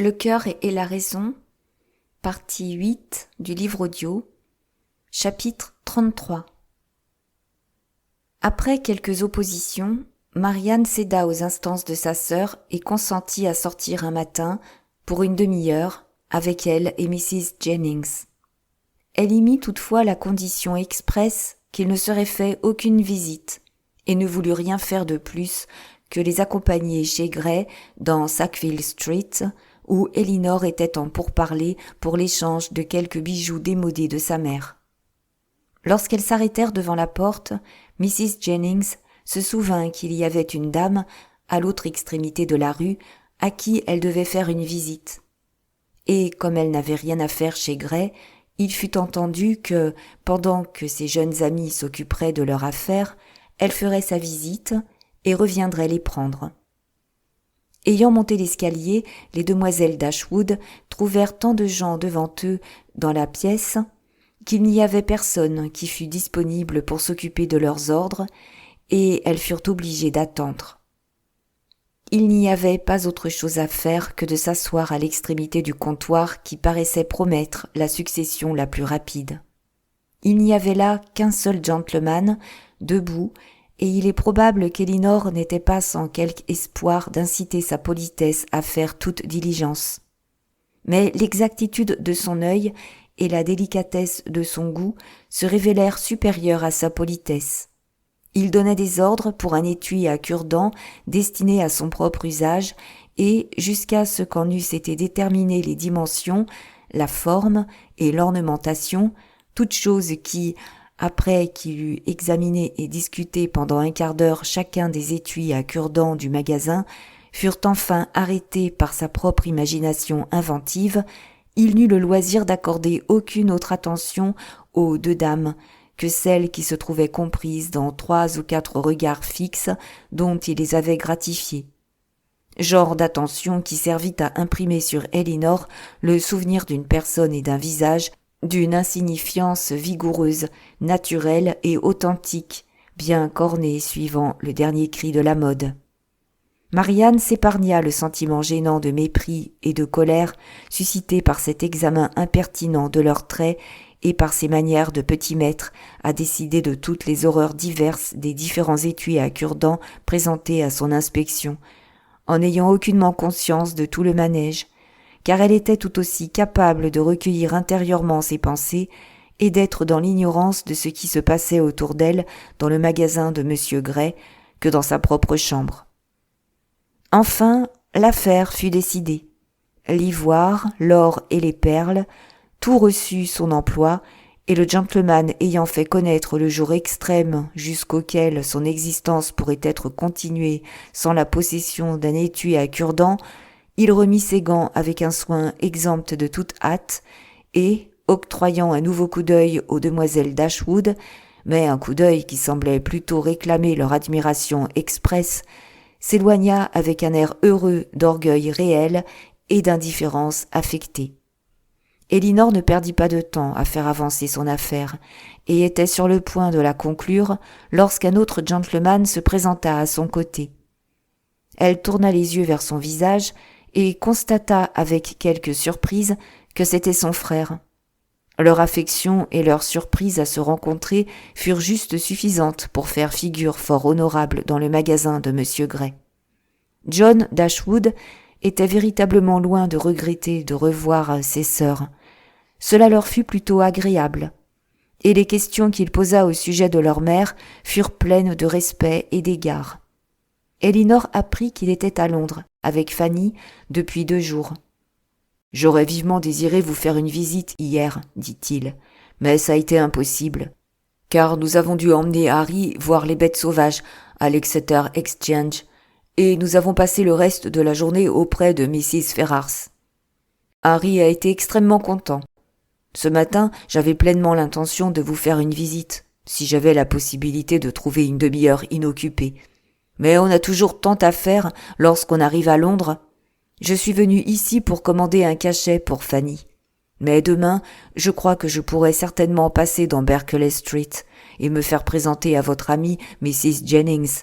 Le cœur et la raison, partie 8 du livre audio, chapitre 33. Après quelques oppositions, Marianne céda aux instances de sa sœur et consentit à sortir un matin, pour une demi-heure, avec elle et Mrs. Jennings. Elle y mit toutefois la condition expresse qu'il ne serait fait aucune visite, et ne voulut rien faire de plus que les accompagner chez Gray dans Sackville Street, où Elinor était en pourparlers pour l'échange de quelques bijoux démodés de sa mère. Lorsqu'elles s'arrêtèrent devant la porte, Mrs. Jennings se souvint qu'il y avait une dame, à l'autre extrémité de la rue, à qui elle devait faire une visite. Et comme elle n'avait rien à faire chez Gray, il fut entendu que, pendant que ses jeunes amis s'occuperaient de leur affaire, elle ferait sa visite et reviendrait les prendre. Ayant monté l'escalier, les demoiselles d'Ashwood trouvèrent tant de gens devant eux dans la pièce qu'il n'y avait personne qui fût disponible pour s'occuper de leurs ordres, et elles furent obligées d'attendre. Il n'y avait pas autre chose à faire que de s'asseoir à l'extrémité du comptoir qui paraissait promettre la succession la plus rapide. Il n'y avait là qu'un seul gentleman, debout, et il est probable qu'Elinor n'était pas sans quelque espoir d'inciter sa politesse à faire toute diligence. Mais l'exactitude de son œil et la délicatesse de son goût se révélèrent supérieures à sa politesse. Il donnait des ordres pour un étui à cure-dents destiné à son propre usage, et, jusqu'à ce qu'en eussent été déterminées les dimensions, la forme et l'ornementation, toutes choses qui, après qu'il eut examiné et discuté pendant un quart d'heure chacun des étuis à cure-dents du magasin, furent enfin arrêtés par sa propre imagination inventive, il n'eut le loisir d'accorder aucune autre attention aux deux dames que celle qui se trouvait comprise dans 3 ou 4 regards fixes dont il les avait gratifiés. Genre d'attention qui servit à imprimer sur Elinor le souvenir d'une personne et d'un visage, d'une insignifiance vigoureuse, naturelle et authentique, bien cornée suivant le dernier cri de la mode. Marianne s'épargna le sentiment gênant de mépris et de colère suscité par cet examen impertinent de leurs traits et par ses manières de petit maître à décider de toutes les horreurs diverses des différents étuis à cure-dents présentés à son inspection, en n'ayant aucunement conscience de tout le manège, car elle était tout aussi capable de recueillir intérieurement ses pensées et d'être dans l'ignorance de ce qui se passait autour d'elle dans le magasin de M. Gray que dans sa propre chambre. Enfin, l'affaire fut décidée. L'ivoire, l'or et les perles, tout reçut son emploi, et le gentleman ayant fait connaître le jour extrême jusqu'auquel son existence pourrait être continuée sans la possession d'un étui à cure-dents, il remit ses gants avec un soin exempt de toute hâte, et, octroyant un nouveau coup d'œil aux demoiselles d'Ashwood, mais un coup d'œil qui semblait plutôt réclamer leur admiration expresse, s'éloigna avec un air heureux d'orgueil réel et d'indifférence affectée. Elinor ne perdit pas de temps à faire avancer son affaire, et était sur le point de la conclure lorsqu'un autre gentleman se présenta à son côté. Elle tourna les yeux vers son visage et constata avec quelque surprise que c'était son frère. Leur affection et leur surprise à se rencontrer furent juste suffisantes pour faire figure fort honorable dans le magasin de M. Gray. John Dashwood était véritablement loin de regretter de revoir ses sœurs. Cela leur fut plutôt agréable, et les questions qu'il posa au sujet de leur mère furent pleines de respect et d'égard. Elinor apprit qu'il était à Londres, avec Fanny, depuis 2 jours. « J'aurais vivement désiré vous faire une visite hier, dit-il, mais ça a été impossible, car nous avons dû emmener Harry voir les bêtes sauvages à l'Exeter Exchange, et nous avons passé le reste de la journée auprès de Mrs. Ferrars. Harry a été extrêmement content. Ce matin, j'avais pleinement l'intention de vous faire une visite, si j'avais la possibilité de trouver une demi-heure inoccupée. Mais on a toujours tant à faire lorsqu'on arrive à Londres. Je suis venu ici pour commander un cachet pour Fanny. Mais demain, je crois que je pourrai certainement passer dans Berkeley Street et me faire présenter à votre amie Mrs. Jennings.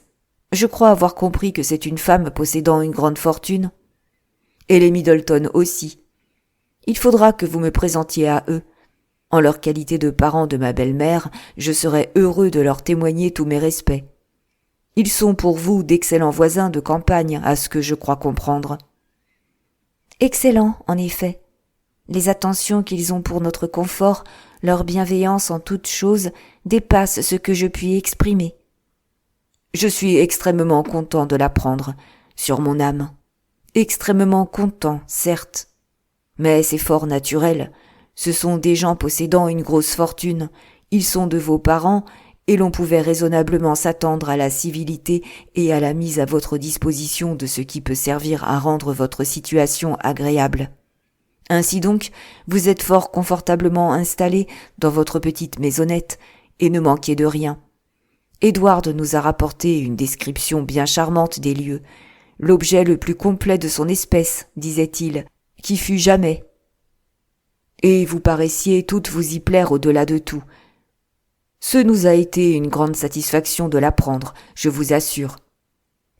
Je crois avoir compris que c'est une femme possédant une grande fortune. Et les Middleton aussi. Il faudra que vous me présentiez à eux. En leur qualité de parents de ma belle-mère, je serai heureux de leur témoigner tous mes respects. Ils sont pour vous d'excellents voisins de campagne, à ce que je crois comprendre. Excellents, en effet. Les attentions qu'ils ont pour notre confort, leur bienveillance en toutes choses, dépassent ce que je puis exprimer. Je suis extrêmement content de l'apprendre, sur mon âme. Extrêmement content, certes. Mais c'est fort naturel. Ce sont des gens possédant une grosse fortune. Ils sont de vos parents, et l'on pouvait raisonnablement s'attendre à la civilité et à la mise à votre disposition de ce qui peut servir à rendre votre situation agréable. Ainsi donc, vous êtes fort confortablement installé dans votre petite maisonnette, et ne manquez de rien. Edward nous a rapporté une description bien charmante des lieux, l'objet le plus complet de son espèce, disait-il, qui fut jamais. Et vous paraissiez toutes vous y plaire au-delà de tout. Ce nous a été une grande satisfaction de l'apprendre, je vous assure.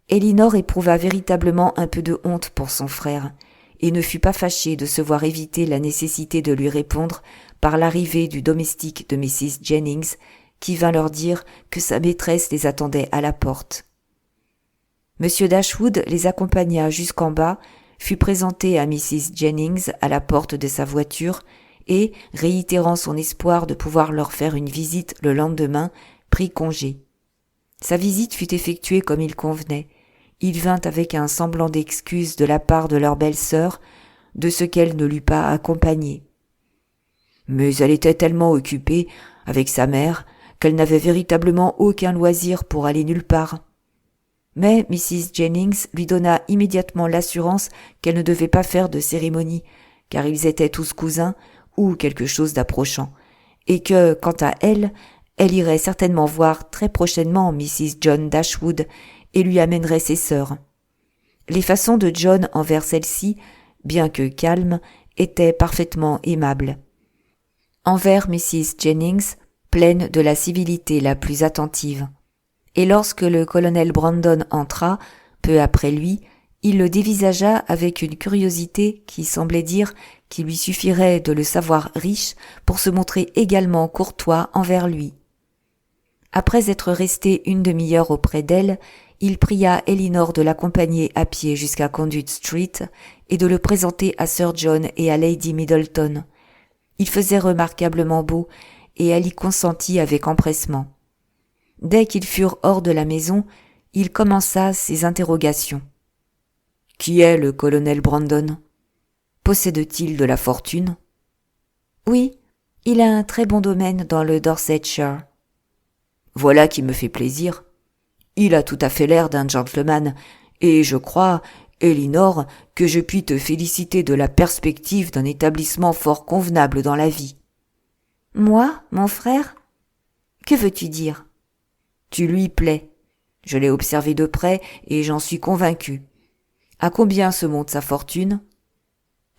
Elinor éprouva véritablement un peu de honte pour son frère, et ne fut pas fâchée de se voir éviter la nécessité de lui répondre par l'arrivée du domestique de Mrs. Jennings, qui vint leur dire que sa maîtresse les attendait à la porte. M. Dashwood les accompagna jusqu'en bas, fut présenté à Mrs. Jennings à la porte de sa voiture et, réitérant son espoir de pouvoir leur faire une visite le lendemain, prit congé. Sa visite fut effectuée comme il convenait. Il vint avec un semblant d'excuse de la part de leur belle-sœur, de ce qu'elle ne l'eût pas accompagnée. Mais elle était tellement occupée avec sa mère qu'elle n'avait véritablement aucun loisir pour aller nulle part. Mais Mrs. Jennings lui donna immédiatement l'assurance qu'elle ne devait pas faire de cérémonie, car ils étaient tous cousins ou quelque chose d'approchant, et que, quant à elle, elle irait certainement voir très prochainement Mrs. John Dashwood et lui amènerait ses sœurs. Les façons de John envers celle-ci, bien que calmes, étaient parfaitement aimables. Envers Mrs. Jennings, pleine de la civilité la plus attentive. Et lorsque le colonel Brandon entra, peu après lui, il le dévisagea avec une curiosité qui semblait dire qu'il lui suffirait de le savoir riche pour se montrer également courtois envers lui. Après être resté une demi-heure auprès d'elle, il pria Elinor de l'accompagner à pied jusqu'à Conduit Street et de le présenter à Sir John et à Lady Middleton. Il faisait remarquablement beau et elle y consentit avec empressement. Dès qu'ils furent hors de la maison, il commença ses interrogations. « Qui est le colonel Brandon ? Possède-t-il de la fortune ? » ?»« Oui, il a un très bon domaine dans le Dorsetshire. »« Voilà qui me fait plaisir. Il a tout à fait l'air d'un gentleman, et je crois, Elinor, que je puis te féliciter de la perspective d'un établissement fort convenable dans la vie. »« Moi, mon frère ? Que veux-tu dire ? » Tu lui plais. Je l'ai observé de près et j'en suis convaincu. À combien se monte sa fortune ?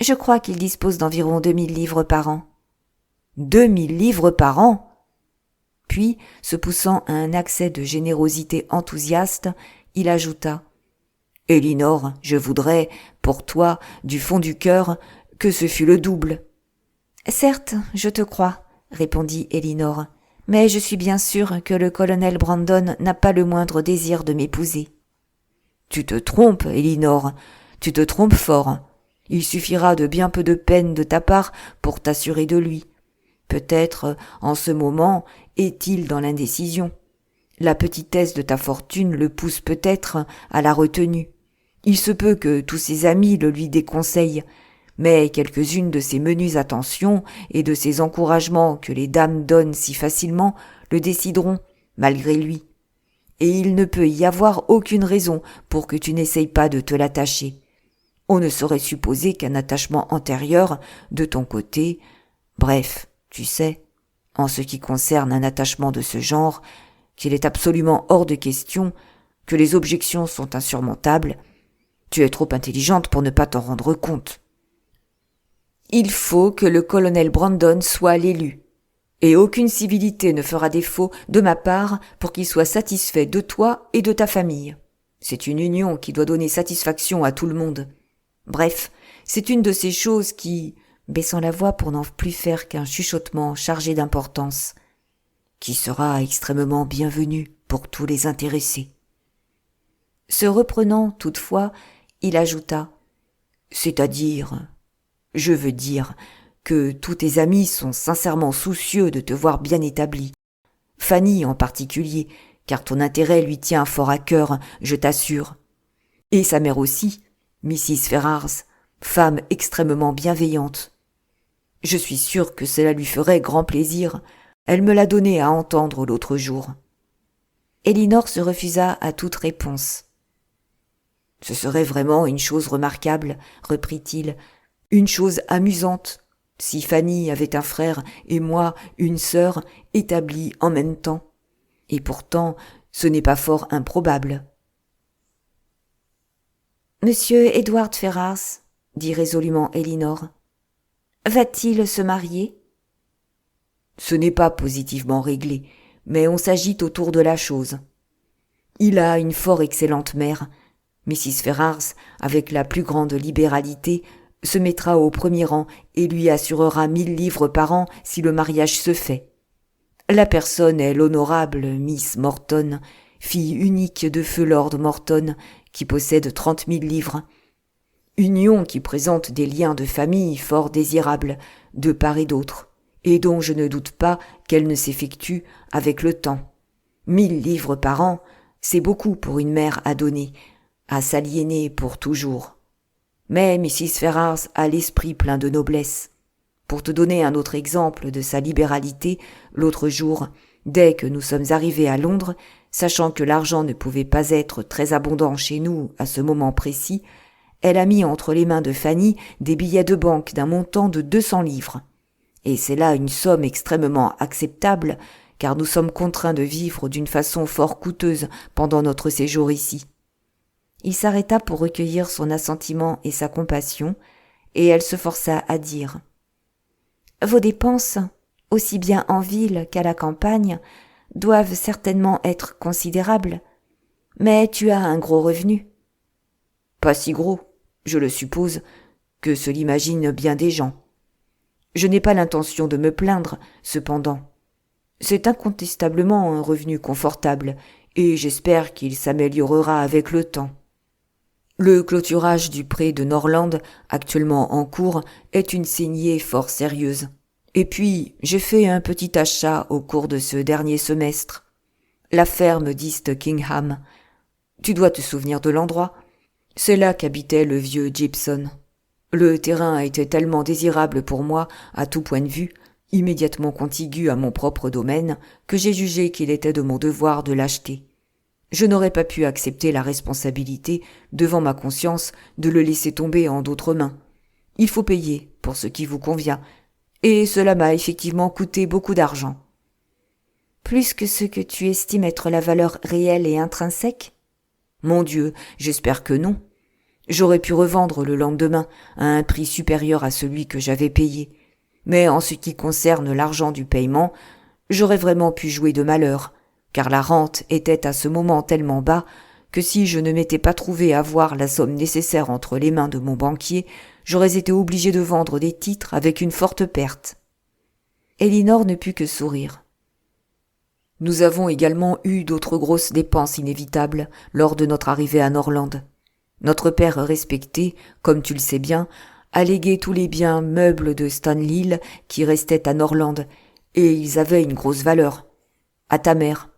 Je crois qu'il dispose d'environ 2000 livres par an. 2000 livres par an ? Puis, se poussant à un accès de générosité enthousiaste, il ajouta : « Elinor, je voudrais, pour toi, du fond du cœur, que ce fût le double. »« Certes, je te crois, » répondit Elinor. « Mais je suis bien sûre que le colonel Brandon n'a pas le moindre désir de m'épouser. »« Tu te trompes, Elinor, tu te trompes fort. Il suffira de bien peu de peine de ta part pour t'assurer de lui. Peut-être, en ce moment, est-il dans l'indécision. La petitesse de ta fortune le pousse peut-être à la retenue. Il se peut que tous ses amis le lui déconseillent, mais quelques-unes de ces menues attentions et de ces encouragements que les dames donnent si facilement le décideront, malgré lui. Et il ne peut y avoir aucune raison pour que tu n'essayes pas de te l'attacher. On ne saurait supposer qu'un attachement antérieur, de ton côté, bref, tu sais, en ce qui concerne un attachement de ce genre, qu'il est absolument hors de question, que les objections sont insurmontables. Tu es trop intelligente pour ne pas t'en rendre compte. Il faut que le colonel Brandon soit l'élu, et aucune civilité ne fera défaut de ma part pour qu'il soit satisfait de toi et de ta famille. C'est une union qui doit donner satisfaction à tout le monde. Bref, C'est une de ces choses qui, baissant la voix pour n'en plus faire qu'un chuchotement chargé d'importance, qui sera extrêmement bienvenue pour tous les intéressés. Se reprenant toutefois, il ajouta « C'est-à-dire, je veux dire que tous tes amis sont sincèrement soucieux de te voir bien établi. Fanny en particulier, car ton intérêt lui tient fort à cœur, je t'assure. Et sa mère aussi, Mrs. Ferrars, femme extrêmement bienveillante. Je suis sûre que cela lui ferait grand plaisir. Elle me l'a donné à entendre l'autre jour. » Elinor se refusa à toute réponse. « Ce serait vraiment une chose remarquable, reprit-il, une chose amusante, si Fanny avait un frère et moi une sœur établis en même temps. Et pourtant, ce n'est pas fort improbable. » « Monsieur Edward Ferrars, dit résolument Elinor, va-t-il se marier ? » « Ce n'est pas positivement réglé, mais on s'agite autour de la chose. Il a une fort excellente mère. Mrs. Ferrars, avec la plus grande libéralité, se mettra au premier rang et lui assurera 1000 livres par an si le mariage se fait. La personne est l'honorable Miss Morton, fille unique de feu Lord Morton, qui possède 30 000 livres. Union qui présente des liens de famille fort désirables, de part et d'autre, et dont je ne doute pas qu'elle ne s'effectue avec le temps. 1000 livres par an, c'est beaucoup pour une mère à donner, à s'aliéner pour toujours. Mais Mrs. Ferrars a l'esprit plein de noblesse. Pour te donner un autre exemple de sa libéralité, l'autre jour, dès que nous sommes arrivés à Londres, sachant que l'argent ne pouvait pas être très abondant chez nous à ce moment précis, elle a mis entre les mains de Fanny des billets de banque d'un montant de 200 livres. Et c'est là une somme extrêmement acceptable, car nous sommes contraints de vivre d'une façon fort coûteuse pendant notre séjour ici. Il s'arrêta pour recueillir son assentiment et sa compassion, et elle se força à dire « Vos dépenses, aussi bien en ville qu'à la campagne, doivent certainement être considérables, mais tu as un gros revenu. » « Pas si gros, je le suppose, que se l'imaginent bien des gens. Je n'ai pas l'intention de me plaindre, cependant. C'est incontestablement un revenu confortable, et j'espère qu'il s'améliorera avec le temps. Le clôturage du pré de Norland, actuellement en cours, est une saignée fort sérieuse. Et puis, j'ai fait un petit achat au cours de ce dernier semestre. La ferme d'East Kingham. Tu dois te souvenir de l'endroit. C'est là qu'habitait le vieux Gibson. Le terrain était tellement désirable pour moi, à tout point de vue, immédiatement contigu à mon propre domaine, que j'ai jugé qu'il était de mon devoir de l'acheter. Je n'aurais pas pu accepter la responsabilité, devant ma conscience, de le laisser tomber en d'autres mains. Il faut payer pour ce qui vous convient, et cela m'a effectivement coûté beaucoup d'argent. Plus que ce que tu estimes être la valeur réelle et intrinsèque ? Mon Dieu, j'espère que non. J'aurais pu revendre le lendemain à un prix supérieur à celui que j'avais payé. Mais en ce qui concerne l'argent du paiement, j'aurais vraiment pu jouer de malheur, car la rente était à ce moment tellement bas que si je ne m'étais pas trouvé à avoir la somme nécessaire entre les mains de mon banquier, j'aurais été obligé de vendre des titres avec une forte perte. Elinor ne put que sourire. Nous avons également eu d'autres grosses dépenses inévitables lors de notre arrivée à Norland. Notre père respecté, comme tu le sais bien, a légué tous les biens meubles de Stanley qui restaient à Norland, et ils avaient une grosse valeur. À ta mère.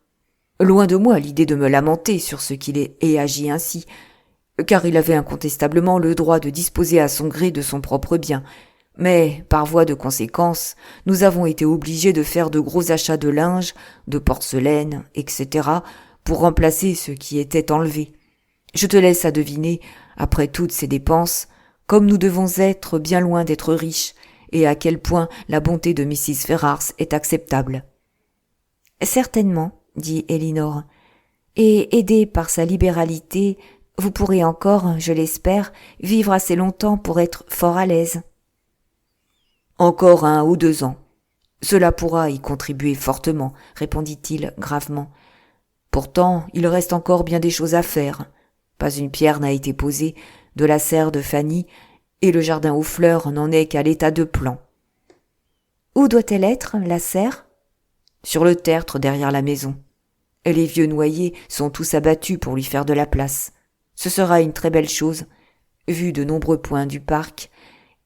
Loin de moi l'idée de me lamenter sur ce qu'il ait agi ainsi, car il avait incontestablement le droit de disposer à son gré de son propre bien, mais, par voie de conséquence, nous avons été obligés de faire de gros achats de linge, de porcelaine, etc., pour remplacer ce qui était enlevé. Je te laisse à deviner, après toutes ces dépenses, comme nous devons être bien loin d'être riches, et à quel point la bonté de Mrs. Ferrars est acceptable. « Certainement, » dit Elinor, « et aidé par sa libéralité, vous pourrez encore, je l'espère, vivre assez longtemps pour être fort à l'aise. » « Encore 1 ou 2 ans. Cela pourra y contribuer fortement, » répondit-il gravement. « Pourtant, il reste encore bien des choses à faire. Pas une pierre n'a été posée, de la serre de Fanny, et le jardin aux fleurs n'en est qu'à l'état de plan. » « Où doit-elle être, la serre ?»« Sur le tertre derrière la maison. Les vieux noyers sont tous abattus pour lui faire de la place. Ce sera une très belle chose, vu de nombreux points du parc,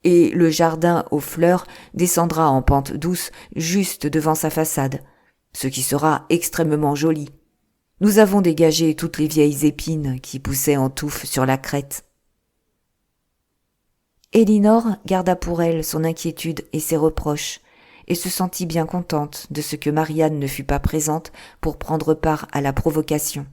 et le jardin aux fleurs descendra en pente douce juste devant sa façade, ce qui sera extrêmement joli. Nous avons dégagé toutes les vieilles épines qui poussaient en touffes sur la crête. » Elinor garda pour elle son inquiétude et ses reproches, et se sentit bien contente de ce que Marianne ne fût pas présente pour prendre part à la provocation.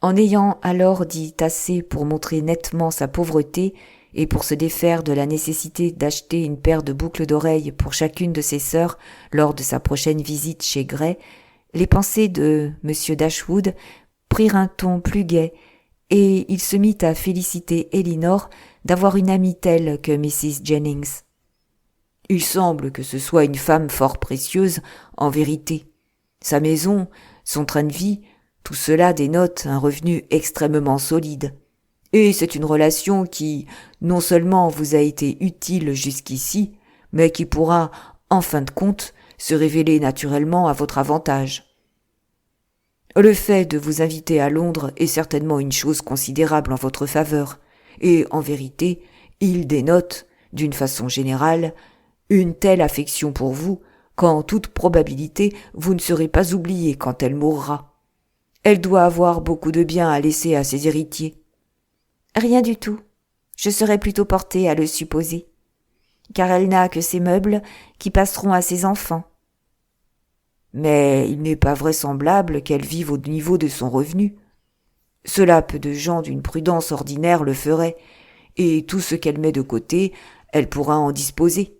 En ayant alors dit assez pour montrer nettement sa pauvreté et pour se défaire de la nécessité d'acheter une paire de boucles d'oreilles pour chacune de ses sœurs lors de sa prochaine visite chez Gray, les pensées de M. Dashwood prirent un ton plus gai, et il se mit à féliciter Elinor d'avoir une amie telle que Mrs. Jennings. « Il semble que ce soit une femme fort précieuse, en vérité. Sa maison, son train de vie, tout cela dénote un revenu extrêmement solide. Et c'est une relation qui, non seulement vous a été utile jusqu'ici, mais qui pourra, en fin de compte, se révéler naturellement à votre avantage. Le fait de vous inviter à Londres est certainement une chose considérable en votre faveur, et en vérité, il dénote, d'une façon générale, une telle affection pour vous qu'en toute probabilité vous ne serez pas oublié quand elle mourra. Elle doit avoir beaucoup de bien à laisser à ses héritiers. »« Rien du tout. Je serais plutôt portée à le supposer. Car elle n'a que ses meubles qui passeront à ses enfants. »« Mais il n'est pas vraisemblable qu'elle vive au niveau de son revenu. Cela peu de gens d'une prudence ordinaire le feraient, et tout ce qu'elle met de côté, elle pourra en disposer. »«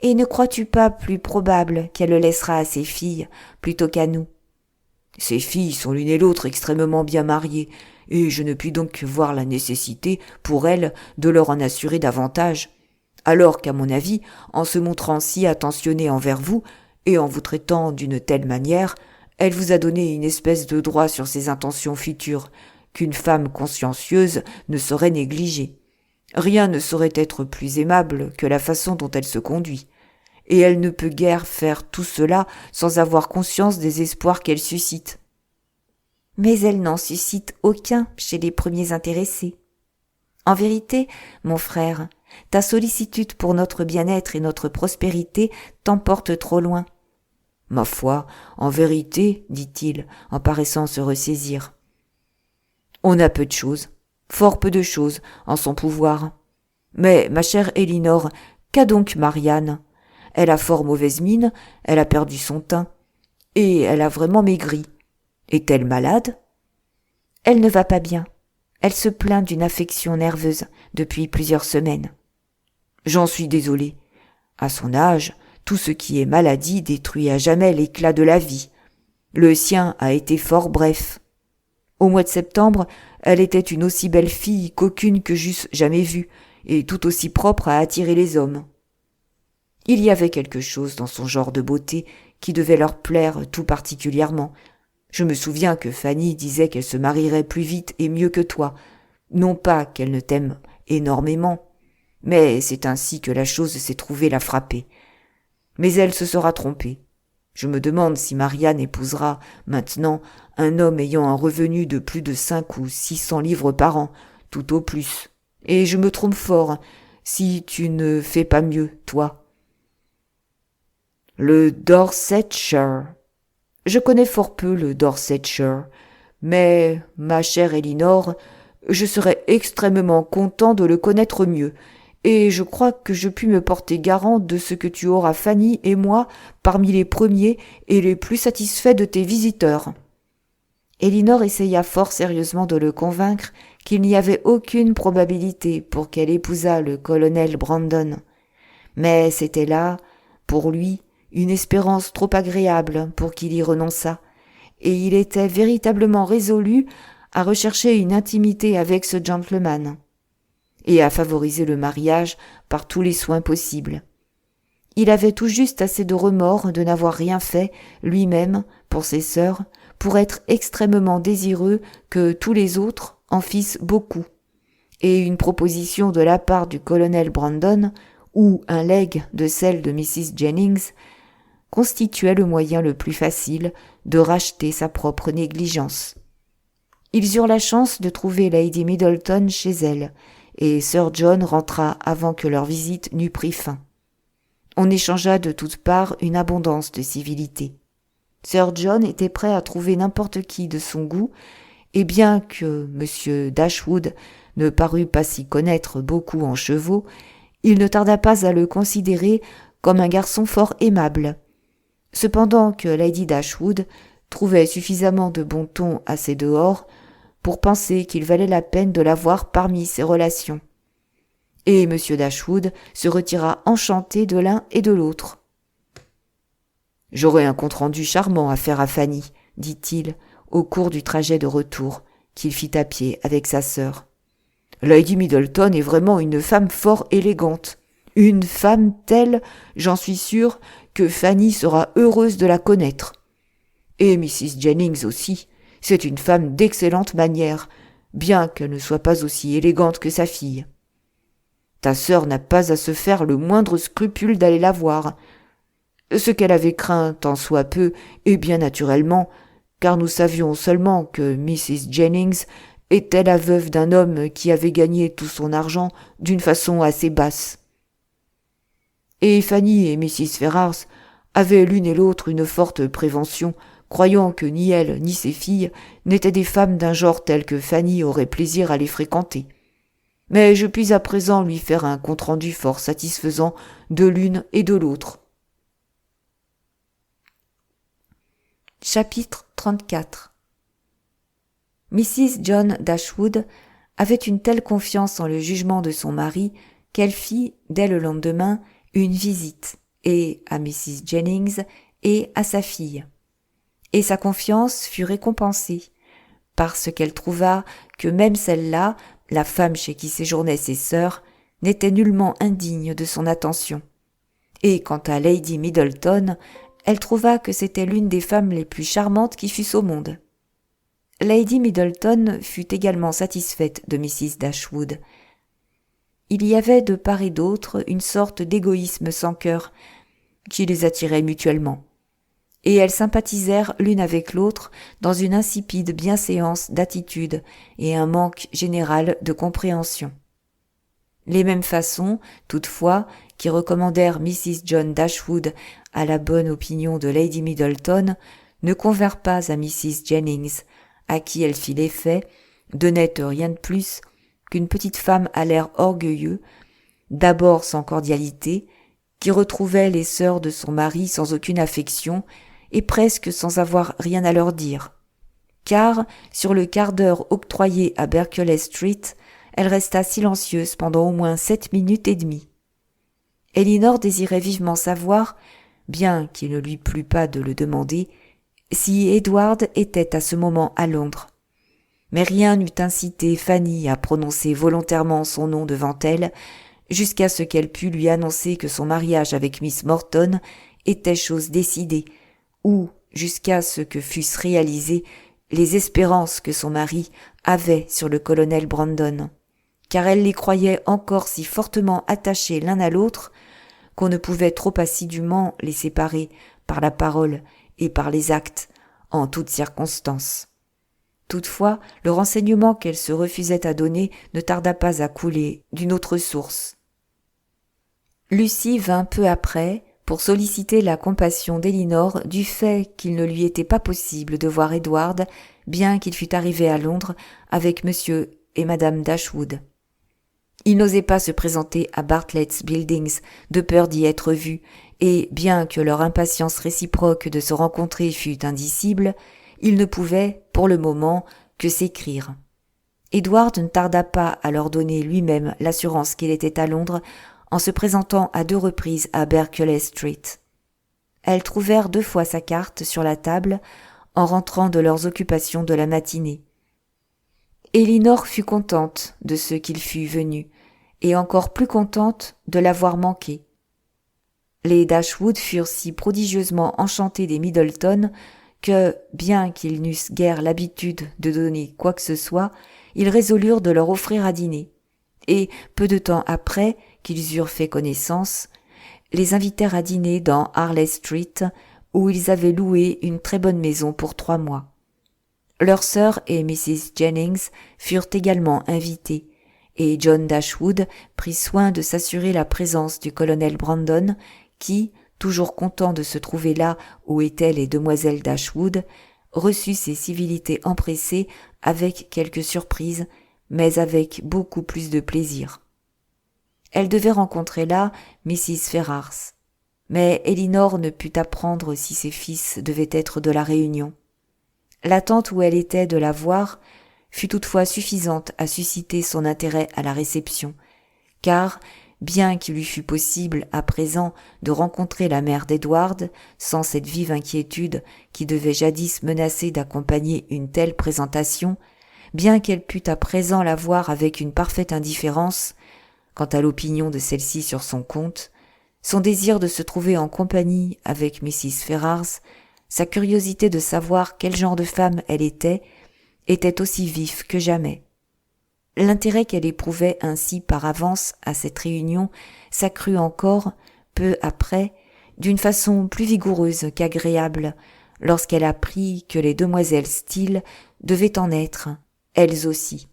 Et ne crois-tu pas plus probable qu'elle le laissera à ses filles plutôt qu'à nous ? » ?»« Ses filles sont l'une et l'autre extrêmement bien mariées, et je ne puis donc voir la nécessité pour elles de leur en assurer davantage, alors qu'à mon avis, en se montrant si attentionnée envers vous, et en vous traitant d'une telle manière, elle vous a donné une espèce de droit sur ses intentions futures, qu'une femme consciencieuse ne saurait négliger. Rien ne saurait être plus aimable que la façon dont elle se conduit, et elle ne peut guère faire tout cela sans avoir conscience des espoirs qu'elle suscite. » « Mais elle n'en suscite aucun chez les premiers intéressés. En vérité, mon frère, ta sollicitude pour notre bien-être et notre prospérité t'emporte trop loin. »« Ma foi, en vérité, dit-il, en paraissant se ressaisir, on a peu de choses, fort peu de choses, en son pouvoir. Mais, ma chère Elinor, qu'a donc Marianne ? Elle a fort mauvaise mine, elle a perdu son teint, et elle a vraiment maigri. Est-elle malade ? » ?»« Elle ne va pas bien. Elle se plaint d'une affection nerveuse depuis plusieurs semaines. »« J'en suis désolé. À son âge, tout ce qui est maladie détruit à jamais l'éclat de la vie. Le sien a été fort bref. Au mois de septembre, elle était une aussi belle fille qu'aucune que j'eusse jamais vue, et tout aussi propre à attirer les hommes. Il y avait quelque chose dans son genre de beauté qui devait leur plaire tout particulièrement. Je me souviens que Fanny disait qu'elle se marierait plus vite et mieux que toi. Non pas qu'elle ne t'aime énormément, mais c'est ainsi que la chose s'est trouvée la frapper. Mais elle se sera trompée. Je me demande si Marianne épousera, maintenant, un homme ayant un revenu de plus de 500 ou 600 livres par an, tout au plus. Et je me trompe fort, si tu ne fais pas mieux, toi. Le Dorsetshire. Je connais fort peu le Dorsetshire, mais, ma chère Elinor, je serais extrêmement content de le connaître mieux, et je crois que je puis me porter garant de ce que tu auras Fanny et moi parmi les premiers et les plus satisfaits de tes visiteurs. » Elinor essaya fort sérieusement de le convaincre qu'il n'y avait aucune probabilité pour qu'elle épousât le colonel Brandon. Mais c'était là, pour lui, une espérance trop agréable pour qu'il y renonçât, et il était véritablement résolu à rechercher une intimité avec ce gentleman, et à favoriser le mariage par tous les soins possibles. Il avait tout juste assez de remords de n'avoir rien fait, lui-même, pour ses sœurs, pour être extrêmement désireux que tous les autres en fissent beaucoup, et une proposition de la part du colonel Brandon ou un legs de celle de Mrs. Jennings constituait le moyen le plus facile de racheter sa propre négligence. Ils eurent la chance de trouver Lady Middleton chez elle, et Sir John rentra avant que leur visite n'eût pris fin. On échangea de toutes parts une abondance de civilité. Sir John était prêt à trouver n'importe qui de son goût, et bien que M. Dashwood ne parut pas s'y connaître beaucoup en chevaux, il ne tarda pas à le considérer comme un garçon fort aimable. Cependant que Lady Dashwood trouvait suffisamment de bon ton à ses dehors pour penser qu'il valait la peine de l'avoir parmi ses relations. Et M. Dashwood se retira enchanté de l'un et de l'autre. « J'aurai un compte-rendu charmant à faire à Fanny, dit-il, au cours du trajet de retour qu'il fit à pied avec sa sœur. Lady Middleton est vraiment une femme fort élégante. Une femme telle, j'en suis sûre, que Fanny sera heureuse de la connaître. Et Mrs. Jennings aussi, c'est une femme d'excellentes manières, bien qu'elle ne soit pas aussi élégante que sa fille. Ta sœur n'a pas à se faire le moindre scrupule d'aller la voir. Ce qu'elle avait craint tant soit peu, et bien naturellement, car nous savions seulement que Mrs. Jennings était la veuve d'un homme qui avait gagné tout son argent d'une façon assez basse. Et Fanny et Mrs. Ferrars avaient l'une et l'autre une forte prévention, croyant que ni elle ni ses filles n'étaient des femmes d'un genre tel que Fanny aurait plaisir à les fréquenter. Mais je puis à présent lui faire un compte-rendu fort satisfaisant de l'une et de l'autre. Chapitre 34. Mrs. John Dashwood avait une telle confiance en le jugement de son mari qu'elle fit, dès le lendemain, une visite, et à Mrs. Jennings et à sa fille. Et sa confiance fut récompensée, parce qu'elle trouva que même celle-là, la femme chez qui séjournaient ses sœurs, n'était nullement indigne de son attention. Et quant à Lady Middleton, elle trouva que c'était l'une des femmes les plus charmantes qui fussent au monde. Lady Middleton fut également satisfaite de Mrs. Dashwood. Il y avait de part et d'autre une sorte d'égoïsme sans cœur qui les attirait mutuellement, et elles sympathisèrent l'une avec l'autre dans une insipide bienséance d'attitude et un manque général de compréhension. Les mêmes façons, toutefois, qui recommandèrent Mrs. John Dashwood à la bonne opinion de Lady Middleton, ne convinrent pas à Mrs. Jennings, à qui elle fit l'effet de n'être rien de plus qu'une petite femme à l'air orgueilleux, d'abord sans cordialité, qui retrouvait les sœurs de son mari sans aucune affection et presque sans avoir rien à leur dire. Car, sur le quart d'heure octroyé à Berkeley Street, elle resta silencieuse pendant au moins 7 minutes et demie. Elinor désirait vivement savoir, bien qu'il ne lui plût pas de le demander, si Edward était à ce moment à Londres. Mais rien n'eût incité Fanny à prononcer volontairement son nom devant elle, jusqu'à ce qu'elle pût lui annoncer que son mariage avec Miss Morton était chose décidée, ou jusqu'à ce que fussent réalisées les espérances que son mari avait sur le colonel Brandon, car elle les croyait encore si fortement attachés l'un à l'autre qu'on ne pouvait trop assidûment les séparer par la parole et par les actes en toutes circonstances. Toutefois, le renseignement qu'elle se refusait à donner ne tarda pas à couler d'une autre source. Lucie vint peu après pour solliciter la compassion d'Elinor du fait qu'il ne lui était pas possible de voir Edward, bien qu'il fût arrivé à Londres avec monsieur et madame Dashwood. Il n'osait pas se présenter à Bartlett's Buildings de peur d'y être vu, et bien que leur impatience réciproque de se rencontrer fût indicible, il ne pouvait, pour le moment, que s'écrire. Edward ne tarda pas à leur donner lui-même l'assurance qu'il était à Londres en se présentant à 2 reprises à Berkeley Street. Elles trouvèrent 2 fois sa carte sur la table en rentrant de leurs occupations de la matinée. Elinor fut contente de ce qu'il fût venu, et encore plus contente de l'avoir manqué. Les Dashwood furent si prodigieusement enchantés des Middleton que, bien qu'ils n'eussent guère l'habitude de donner quoi que ce soit, ils résolurent de leur offrir à dîner. et, peu de temps après qu'ils eurent fait connaissance, les invitèrent à dîner dans Harley Street, où ils avaient loué une très bonne maison pour 3 mois. Leur sœur et Mrs. Jennings furent également invitées, et John Dashwood prit soin de s'assurer la présence du colonel Brandon, qui, toujours content de se trouver là où étaient les demoiselles Dashwood, reçut ces civilités empressées avec quelques surprises, mais avec beaucoup plus de plaisir. Elle devait rencontrer là Mrs. Ferrars, mais Elinor ne put apprendre si ses fils devaient être de la réunion. L'attente où elle était de la voir fut toutefois suffisante à susciter son intérêt à la réception, car, bien qu'il lui fût possible à présent de rencontrer la mère d'Edward sans cette vive inquiétude qui devait jadis menacer d'accompagner une telle présentation, bien qu'elle pût à présent la voir avec une parfaite indifférence, quant à l'opinion de celle-ci sur son compte, son désir de se trouver en compagnie avec Mrs. Ferrars, sa curiosité de savoir quel genre de femme elle était aussi vif que jamais. L'intérêt qu'elle éprouvait ainsi par avance à cette réunion s'accrut encore, peu après, d'une façon plus vigoureuse qu'agréable, lorsqu'elle apprit que les demoiselles Steele devaient en être, elles aussi.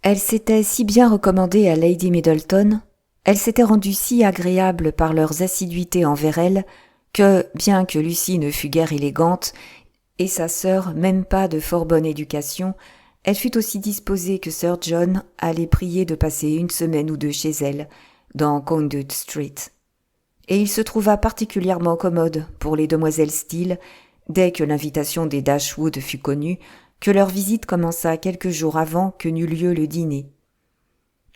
Elle s'était si bien recommandée à Lady Middleton, elle s'était rendue si agréable par leurs assiduités envers elle, que, bien que Lucie ne fût guère élégante, et sa sœur même pas de fort bonne éducation, elle fut aussi disposée que Sir John allait prier de passer une semaine ou 2 chez elle, dans Conduit Street. Et il se trouva particulièrement commode pour les demoiselles Steele, dès que l'invitation des Dashwood fut connue, que leur visite commença quelques jours avant que n'eut lieu le dîner.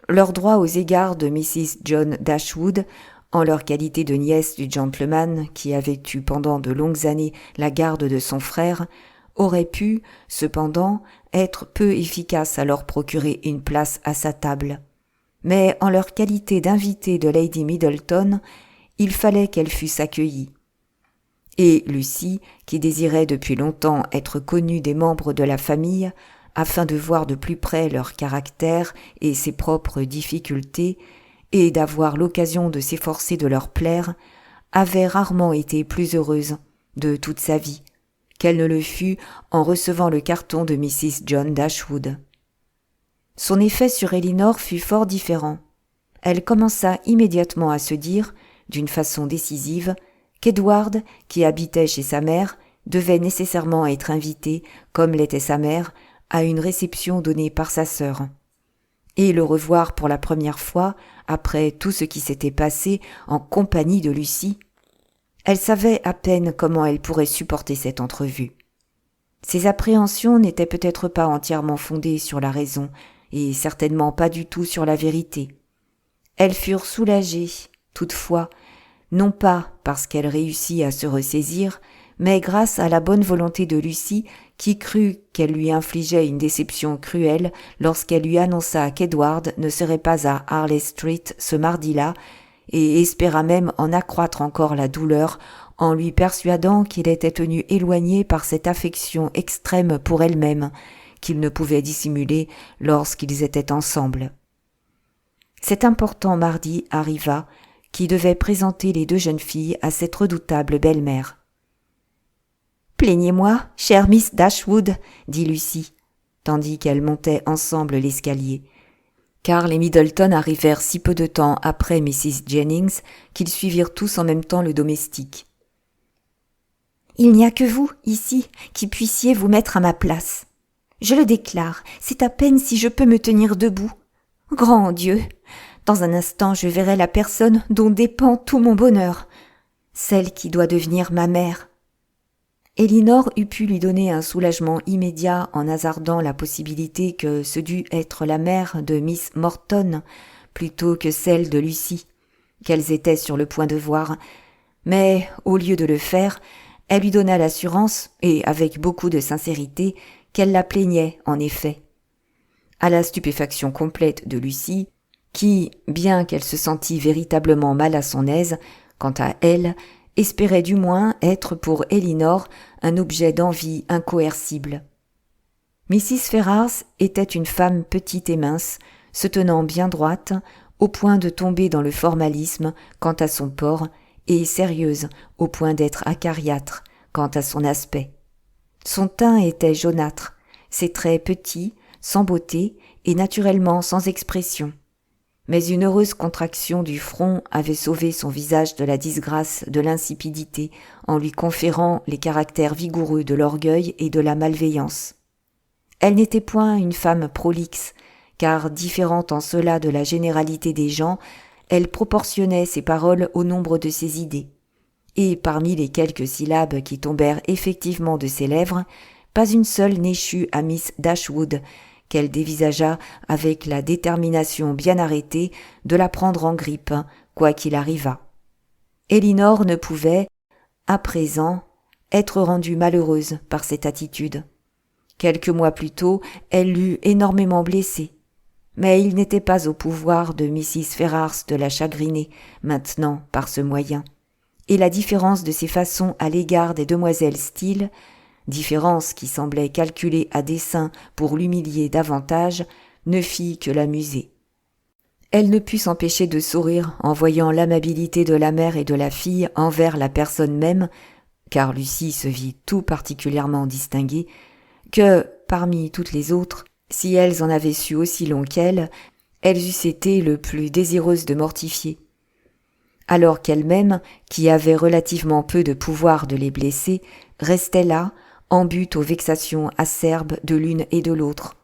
Leur droit aux égards de Mrs. John Dashwood, en leur qualité de nièce du gentleman qui avait eu pendant de longues années la garde de son frère, aurait pu, cependant, être peu efficace à leur procurer une place à sa table. Mais en leur qualité d'invitée de Lady Middleton, il fallait qu'elles fussent accueillies. Et Lucie, qui désirait depuis longtemps être connue des membres de la famille, afin de voir de plus près leur caractère et ses propres difficultés, et d'avoir l'occasion de s'efforcer de leur plaire, avait rarement été plus heureuse de toute sa vie qu'elle ne le fut en recevant le carton de Mrs. John Dashwood. Son effet sur Elinor fut fort différent. Elle commença immédiatement à se dire, d'une façon décisive, qu'Edward, qui habitait chez sa mère, devait nécessairement être invité, comme l'était sa mère, à une réception donnée par sa sœur. Et le revoir pour la première fois, après tout ce qui s'était passé en compagnie de Lucie, elle savait à peine comment elle pourrait supporter cette entrevue. Ses appréhensions n'étaient peut-être pas entièrement fondées sur la raison, et certainement pas du tout sur la vérité. Elles furent soulagées, toutefois, non pas parce qu'elle réussit à se ressaisir, mais grâce à la bonne volonté de Lucie qui crut qu'elle lui infligeait une déception cruelle lorsqu'elle lui annonça qu'Edward ne serait pas à Harley Street ce mardi-là, et espéra même en accroître encore la douleur en lui persuadant qu'il était tenu éloigné par cette affection extrême pour elle-même qu'il ne pouvait dissimuler lorsqu'ils étaient ensemble. Cet important mardi arriva qui devait présenter les 2 jeunes filles à cette redoutable belle-mère. « Plaignez-moi, chère Miss Dashwood, » dit Lucie, tandis qu'elles montaient ensemble l'escalier, car les Middleton arrivèrent si peu de temps après Mrs. Jennings qu'ils suivirent tous en même temps le domestique. « Il n'y a que vous, ici, qui puissiez vous mettre à ma place. Je le déclare, c'est à peine si je peux me tenir debout. Grand Dieu! Dans un instant, je verrai la personne dont dépend tout mon bonheur, celle qui doit devenir ma mère. » Elinor eût pu lui donner un soulagement immédiat en hasardant la possibilité que ce dût être la mère de Miss Morton plutôt que celle de Lucie, qu'elles étaient sur le point de voir, mais au lieu de le faire, elle lui donna l'assurance, et avec beaucoup de sincérité, qu'elle la plaignait en effet. À la stupéfaction complète de Lucie, qui, bien qu'elle se sentît véritablement mal à son aise, quant à elle, espérait du moins être pour Elinor un objet d'envie incoercible. Mrs. Ferrars était une femme petite et mince, se tenant bien droite, au point de tomber dans le formalisme quant à son port, et sérieuse au point d'être acariâtre quant à son aspect. Son teint était jaunâtre, ses traits petits, sans beauté et naturellement sans expression. Mais une heureuse contraction du front avait sauvé son visage de la disgrâce de l'insipidité en lui conférant les caractères vigoureux de l'orgueil et de la malveillance. Elle n'était point une femme prolixe, car différente en cela de la généralité des gens, elle proportionnait ses paroles au nombre de ses idées. Et parmi les quelques syllabes qui tombèrent effectivement de ses lèvres, pas une seule n'échut à Miss Dashwood, qu'elle dévisagea avec la détermination bien arrêtée de la prendre en grippe, quoi qu'il arrivât. Elinor ne pouvait, à présent, être rendue malheureuse par cette attitude. Quelques mois plus tôt, elle l'eût énormément blessée. Mais il n'était pas au pouvoir de Mrs. Ferrars de la chagriner, maintenant, par ce moyen. Et la différence de ses façons à l'égard des demoiselles Steele, différence qui semblait calculée à dessein pour l'humilier davantage, ne fit que l'amuser. Elle ne put s'empêcher de sourire en voyant l'amabilité de la mère et de la fille envers la personne même, car Lucie se vit tout particulièrement distinguée, que, parmi toutes les autres, si elles en avaient su aussi long qu'elle, elles eussent été le plus désireuses de mortifier. Alors qu'elle-même, qui avait relativement peu de pouvoir de les blesser, restait là, en butte aux vexations acerbes de l'une et de l'autre.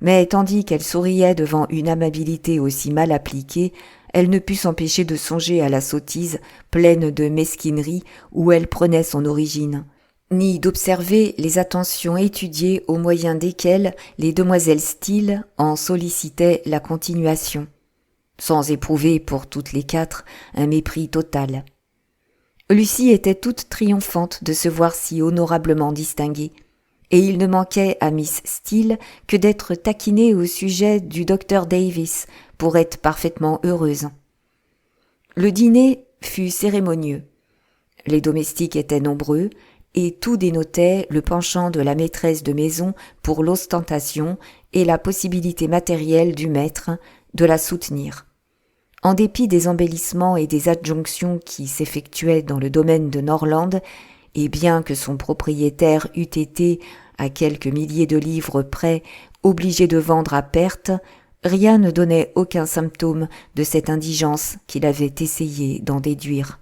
Mais tandis qu'elle souriait devant une amabilité aussi mal appliquée, elle ne put s'empêcher de songer à la sottise, pleine de mesquinerie, où elle prenait son origine, ni d'observer les attentions étudiées au moyen desquelles les demoiselles Steele en sollicitaient la continuation, sans éprouver pour toutes les quatre un mépris total. Lucie était toute triomphante de se voir si honorablement distinguée, et il ne manquait à Miss Steele que d'être taquinée au sujet du docteur Davis pour être parfaitement heureuse. Le dîner fut cérémonieux. Les domestiques étaient nombreux, et tout dénotait le penchant de la maîtresse de maison pour l'ostentation et la possibilité matérielle du maître de la soutenir. En dépit des embellissements et des adjonctions qui s'effectuaient dans le domaine de Norland, et bien que son propriétaire eût été, à quelques milliers de livres près, obligé de vendre à perte, rien ne donnait aucun symptôme de cette indigence qu'il avait essayé d'en déduire.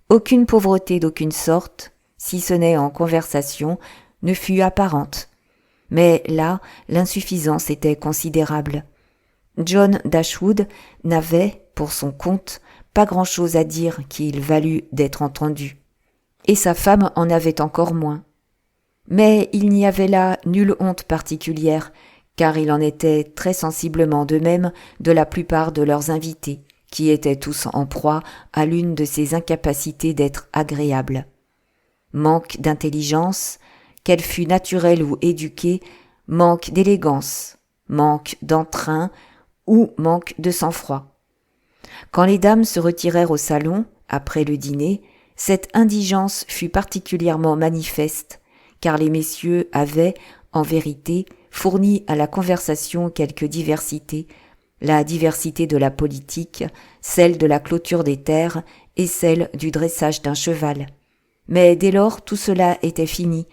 Aucune pauvreté d'aucune sorte, si ce n'est en conversation, ne fut apparente. Mais là, l'insuffisance était considérable. John Dashwood n'avait, pour son compte, pas grand-chose à dire qu'il valût d'être entendu. Et sa femme en avait encore moins. Mais il n'y avait là nulle honte particulière, car il en était très sensiblement de même de la plupart de leurs invités, qui étaient tous en proie à l'une de ces incapacités d'être agréables. Manque d'intelligence, qu'elle fût naturelle ou éduquée, manque d'élégance, manque d'entrain ou manque de sang-froid. Quand les dames se retirèrent au salon, après le dîner, cette indigence fut particulièrement manifeste, car les messieurs avaient, en vérité, fourni à la conversation quelque diversité, la diversité de la politique, celle de la clôture des terres et celle du dressage d'un cheval. Mais dès lors tout cela était fini,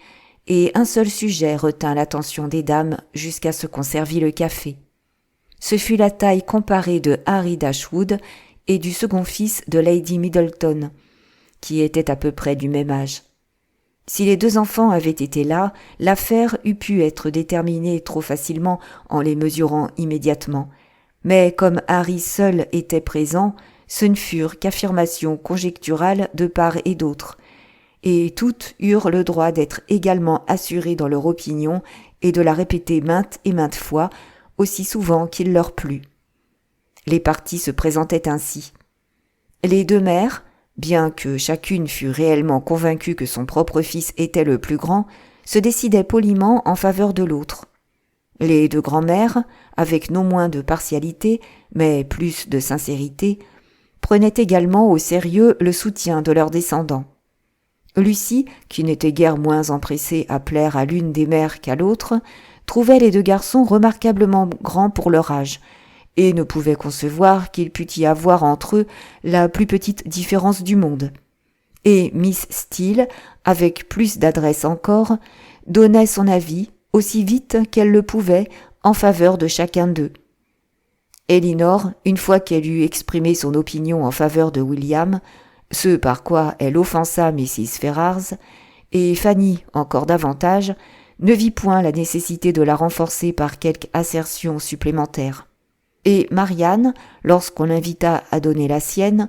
et un seul sujet retint l'attention des dames jusqu'à ce qu'on servit le café. Ce fut la taille comparée de Harry Dashwood et du second fils de Lady Middleton, qui étaient à peu près du même âge. Si les deux enfants avaient été là, l'affaire eût pu être déterminée trop facilement en les mesurant immédiatement, mais comme Harry seul était présent, ce ne furent qu'affirmations conjecturales de part et d'autre, et toutes eurent le droit d'être également assurées dans leur opinion et de la répéter maintes et maintes fois, aussi souvent qu'il leur plut. Les parties se présentaient ainsi. Les deux mères, bien que chacune fût réellement convaincue que son propre fils était le plus grand, se décidaient poliment en faveur de l'autre. Les deux grands-mères, avec non moins de partialité, mais plus de sincérité, prenaient également au sérieux le soutien de leurs descendants. Lucie, qui n'était guère moins empressée à plaire à l'une des mères qu'à l'autre, trouvait les deux garçons remarquablement grands pour leur âge, et ne pouvait concevoir qu'il pût y avoir entre eux la plus petite différence du monde. Et Miss Steele, avec plus d'adresse encore, donnait son avis, aussi vite qu'elle le pouvait, en faveur de chacun d'eux. Elinor, une fois qu'elle eut exprimé son opinion en faveur de William, ce par quoi elle offensa Mrs. Ferrars, et Fanny encore davantage, ne vit point la nécessité de la renforcer par quelque assertion supplémentaire. Et Marianne, lorsqu'on l'invita à donner la sienne,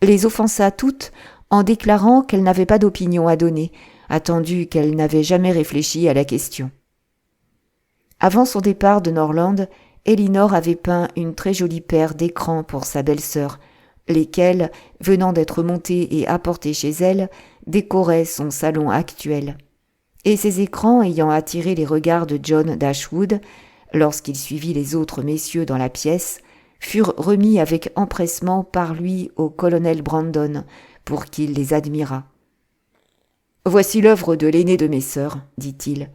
les offensa toutes en déclarant qu'elle n'avait pas d'opinion à donner, attendu qu'elle n'avait jamais réfléchi à la question. Avant son départ de Norland, Elinor avait peint une très jolie paire d'écrans pour sa belle-sœur, lesquels, venant d'être montés et apportés chez elle, décoraient son salon actuel. Et ces écrans ayant attiré les regards de John Dashwood, lorsqu'il suivit les autres messieurs dans la pièce, furent remis avec empressement par lui au colonel Brandon, pour qu'il les admirât. « Voici l'œuvre de l'aîné de mes sœurs, dit-il.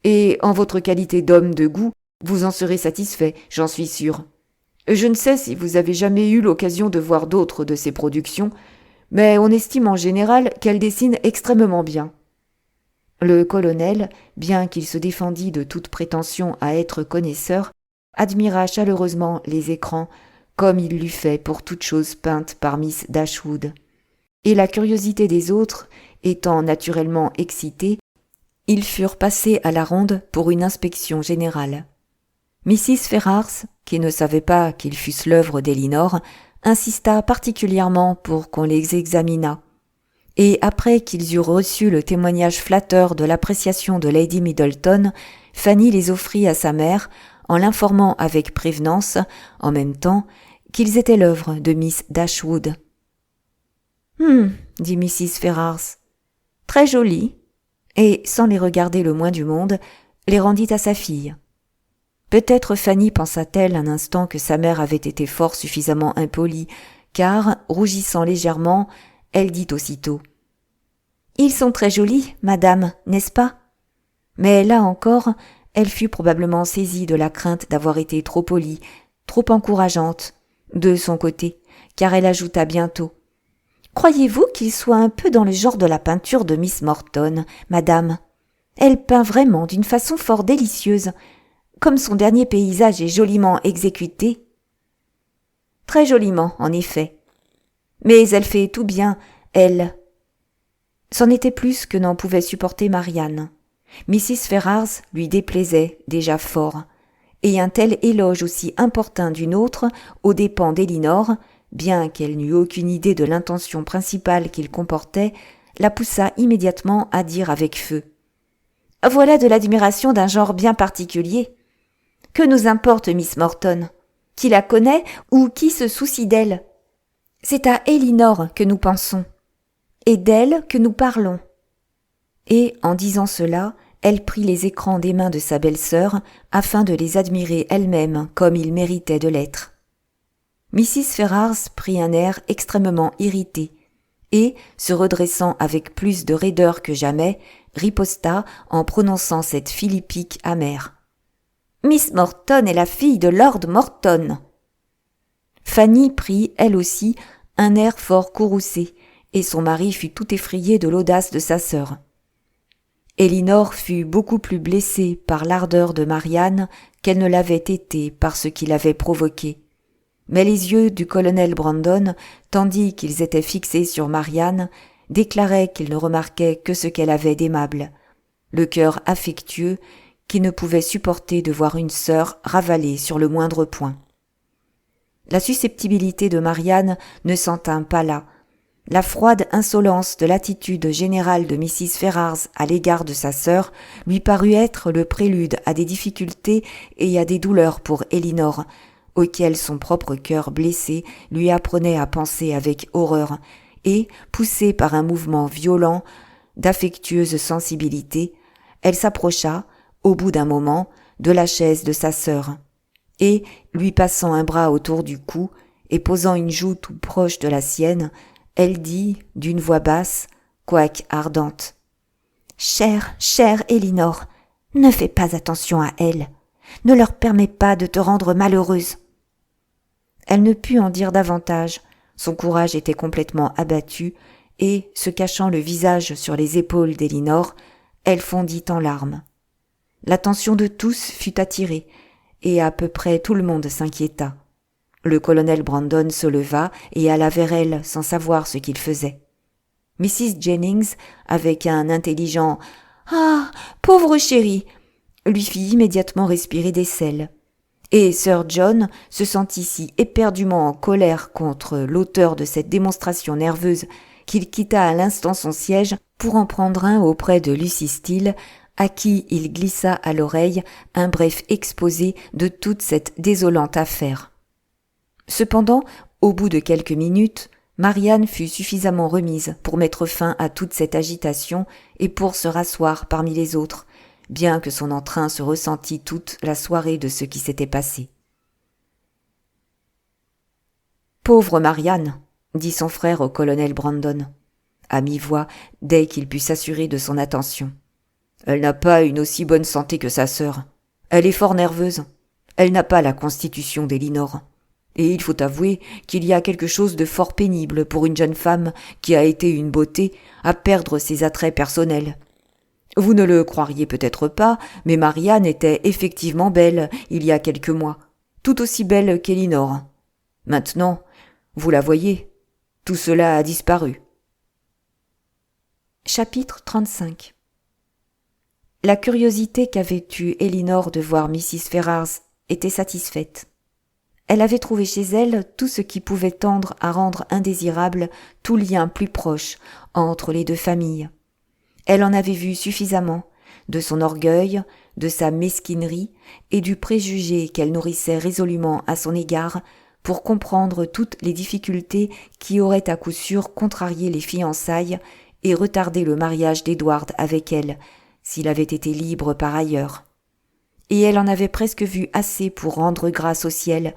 Et en votre qualité d'homme de goût, vous en serez satisfait, j'en suis sûr. Je ne sais si vous avez jamais eu l'occasion de voir d'autres de ses productions, mais on estime en général qu'elle dessine extrêmement bien. » Le colonel, bien qu'il se défendît de toute prétention à être connaisseur, admira chaleureusement les écrans, comme il l'eût fait pour toute chose peinte par Miss Dashwood. Et la curiosité des autres étant naturellement excitée, ils furent passés à la ronde pour une inspection générale. Mrs. Ferrars, qui ne savait pas qu'ils fussent l'œuvre d'Elinor, insista particulièrement pour qu'on les examinât. Et après qu'ils eurent reçu le témoignage flatteur de l'appréciation de Lady Middleton, Fanny les offrit à sa mère, en l'informant avec prévenance, en même temps, qu'ils étaient l'œuvre de Miss Dashwood. Dit Mrs. Ferrars. Très joli. Et, sans les regarder le moins du monde, les rendit à sa fille. Peut-être Fanny pensa-t-elle un instant que sa mère avait été fort suffisamment impolie, car, rougissant légèrement, elle dit aussitôt « Ils sont très jolis, madame, n'est-ce pas ?» Mais là encore, elle fut probablement saisie de la crainte d'avoir été trop polie, trop encourageante, de son côté, car elle ajouta bientôt « Croyez-vous qu'il soit un peu dans le genre de la peinture de Miss Morton, madame ? Elle peint vraiment d'une façon fort délicieuse, comme son dernier paysage est joliment exécuté. » Très joliment, en effet. Mais elle fait tout bien, elle. C'en était plus que n'en pouvait supporter Marianne. Mrs. Ferrars lui déplaisait déjà fort, et un tel éloge aussi importun d'une autre, aux dépens d'Elinor, bien qu'elle n'eût aucune idée de l'intention principale qu'il comportait, la poussa immédiatement à dire avec feu « Voilà de l'admiration d'un genre bien particulier. Que nous importe Miss Morton ? Qui la connaît ou qui se soucie d'elle ? C'est à Elinor que nous pensons, et d'elle que nous parlons. » Et, en disant cela, elle prit les écrans des mains de sa belle-sœur afin de les admirer elle-même comme ils méritaient de l'être. Mrs. Ferrars prit un air extrêmement irrité et, se redressant avec plus de raideur que jamais, riposta en prononçant cette philippique amère. « Miss Morton est la fille de Lord Morton !» Fanny prit, elle aussi, un air fort courroucé, et son mari fut tout effrayé de l'audace de sa sœur. Elinor fut beaucoup plus blessée par l'ardeur de Marianne qu'elle ne l'avait été par ce qui l'avait provoqué. Mais les yeux du colonel Brandon, tandis qu'ils étaient fixés sur Marianne, déclaraient qu'ils ne remarquaient que ce qu'elle avait d'aimable, le cœur affectueux qui ne pouvait supporter de voir une sœur ravalée sur le moindre point. La susceptibilité de Marianne ne s'en tint pas là. La froide insolence de l'attitude générale de Mrs. Ferrars à l'égard de sa sœur lui parut être le prélude à des difficultés et à des douleurs pour Elinor, auxquelles son propre cœur blessé lui apprenait à penser avec horreur, et, poussée par un mouvement violent d'affectueuse sensibilité, elle s'approcha, au bout d'un moment, de la chaise de sa sœur, et, lui passant un bras autour du cou et posant une joue tout proche de la sienne, elle dit, d'une voix basse, quoique ardente, « Chère Elinor, Ne fais pas attention à elles. Ne leur permets pas de te rendre malheureuse. » Elle ne put en dire davantage. Son courage était complètement abattu et, se cachant le visage sur les épaules d'Elinor, elle fondit en larmes. L'attention de tous fut attirée et à peu près tout le monde s'inquiéta. Le colonel Brandon se leva et alla vers elle sans savoir ce qu'il faisait. Mrs. Jennings, avec un intelligent « Ah, pauvre chérie !» lui fit immédiatement respirer des sels. Et Sir John se sentit si éperdument en colère contre l'auteur de cette démonstration nerveuse qu'il quitta à l'instant son siège pour en prendre un auprès de Lucy Steele, à qui il glissa à l'oreille un bref exposé de toute cette désolante affaire. Cependant, au bout de quelques minutes, Marianne fut suffisamment remise pour mettre fin à toute cette agitation et pour se rasseoir parmi les autres, bien que son entrain se ressentît toute la soirée de ce qui s'était passé. « Pauvre Marianne !» dit son frère au colonel Brandon, à mi-voix, dès qu'il put s'assurer de son attention. « Elle n'a pas une aussi bonne santé que sa sœur. Elle est fort nerveuse. Elle n'a pas la constitution d'Elinor. Et il faut avouer qu'il y a quelque chose de fort pénible pour une jeune femme qui a été une beauté à perdre ses attraits personnels. Vous ne le croiriez peut-être pas, mais Marianne était effectivement belle il y a quelques mois, tout aussi belle qu'Elinor. Maintenant, vous la voyez, tout cela a disparu. » Chapitre 35. La curiosité qu'avait eue Elinor de voir Mrs. Ferrars était satisfaite. Elle avait trouvé chez elle tout ce qui pouvait tendre à rendre indésirable tout lien plus proche entre les deux familles. Elle en avait vu suffisamment, de son orgueil, de sa mesquinerie et du préjugé qu'elle nourrissait résolument à son égard pour comprendre toutes les difficultés qui auraient à coup sûr contrarié les fiançailles et retardé le mariage d'Edward avec elle, s'il avait été libre par ailleurs. Et elle en avait presque vu assez pour rendre grâce au ciel,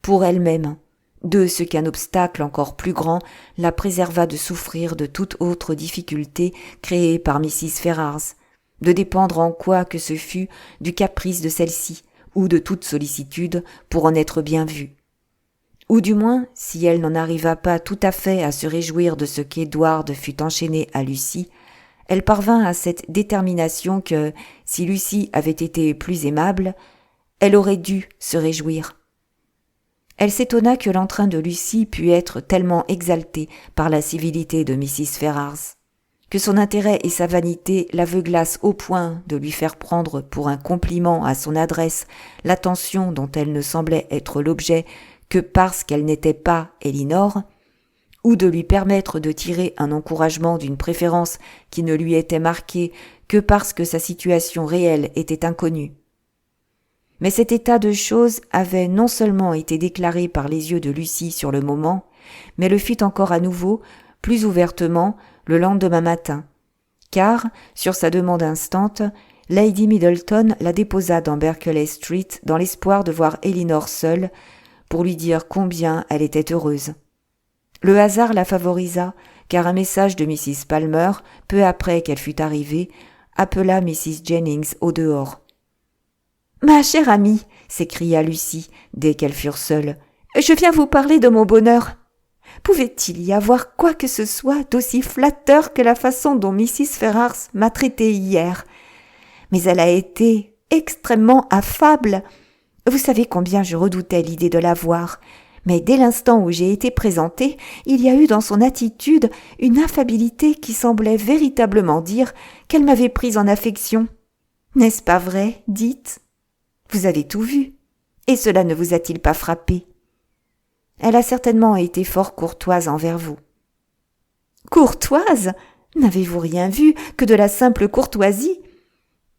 pour elle-même, de ce qu'un obstacle encore plus grand la préserva de souffrir de toute autre difficulté créée par Mrs. Ferrars, de dépendre en quoi que ce fût du caprice de celle-ci, ou de toute sollicitude pour en être bien vue. Ou du moins, si elle n'en arriva pas tout à fait à se réjouir de ce qu'Edward fût enchaîné à Lucy, elle parvint à cette détermination que, si Lucy avait été plus aimable, elle aurait dû se réjouir. Elle s'étonna que l'entrain de Lucy pût être tellement exalté par la civilité de Mrs. Ferrars, que son intérêt et sa vanité l'aveuglassent au point de lui faire prendre pour un compliment à son adresse l'attention dont elle ne semblait être l'objet que parce qu'elle n'était pas Elinor, ou de lui permettre de tirer un encouragement d'une préférence qui ne lui était marquée que parce que sa situation réelle était inconnue. Mais cet état de choses avait non seulement été déclaré par les yeux de Lucy sur le moment, mais le fut encore à nouveau, plus ouvertement, le lendemain matin, car, sur sa demande instante, Lady Middleton la déposa dans Berkeley Street dans l'espoir de voir Elinor seule, pour lui dire combien elle était heureuse. Le hasard la favorisa, car un message de Mrs. Palmer, peu après qu'elle fût arrivée, appela Mrs. Jennings au dehors. « Ma chère amie, s'écria Lucy, dès qu'elles furent seules, je viens vous parler de mon bonheur. Pouvait-il y avoir quoi que ce soit d'aussi flatteur que la façon dont Mrs. Ferrars m'a traitée hier? Mais elle a été extrêmement affable. Vous savez combien je redoutais l'idée de la voir, mais dès l'instant où j'ai été présentée, il y a eu dans son attitude une affabilité qui semblait véritablement dire qu'elle m'avait prise en affection. N'est-ce pas vrai, dites? Vous avez tout vu, et cela ne vous a-t-il pas frappé? Elle a certainement été fort courtoise envers vous. Courtoise? N'avez-vous rien vu que de la simple courtoisie?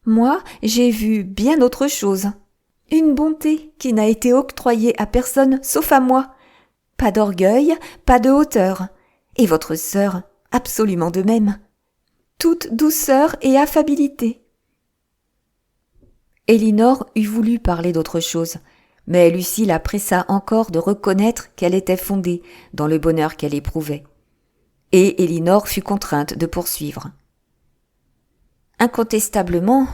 Moi, j'ai vu bien autre chose. Une bonté qui n'a été octroyée à personne sauf à moi. Pas d'orgueil, pas de hauteur. Et votre sœur, absolument de même. Toute douceur et affabilité. Elinor eût voulu parler d'autre chose, mais Lucy la pressa encore de reconnaître qu'elle était fondée dans le bonheur qu'elle éprouvait. Et Elinor fut contrainte de poursuivre. Incontestablement,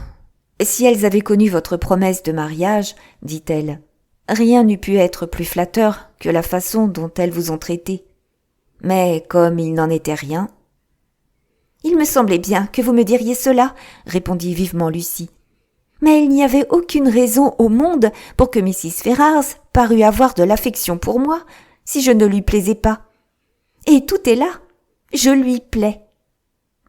Si elles avaient connu votre promesse de mariage, dit-elle, rien n'eût pu être plus flatteur que la façon dont elles vous ont traité. Mais comme il n'en était rien... Il me semblait bien que vous me diriez cela, répondit vivement Lucie. Mais il n'y avait aucune raison au monde pour que Mrs. Ferrars parût avoir de l'affection pour moi, si je ne lui plaisais pas. Et tout est là. Je lui plais.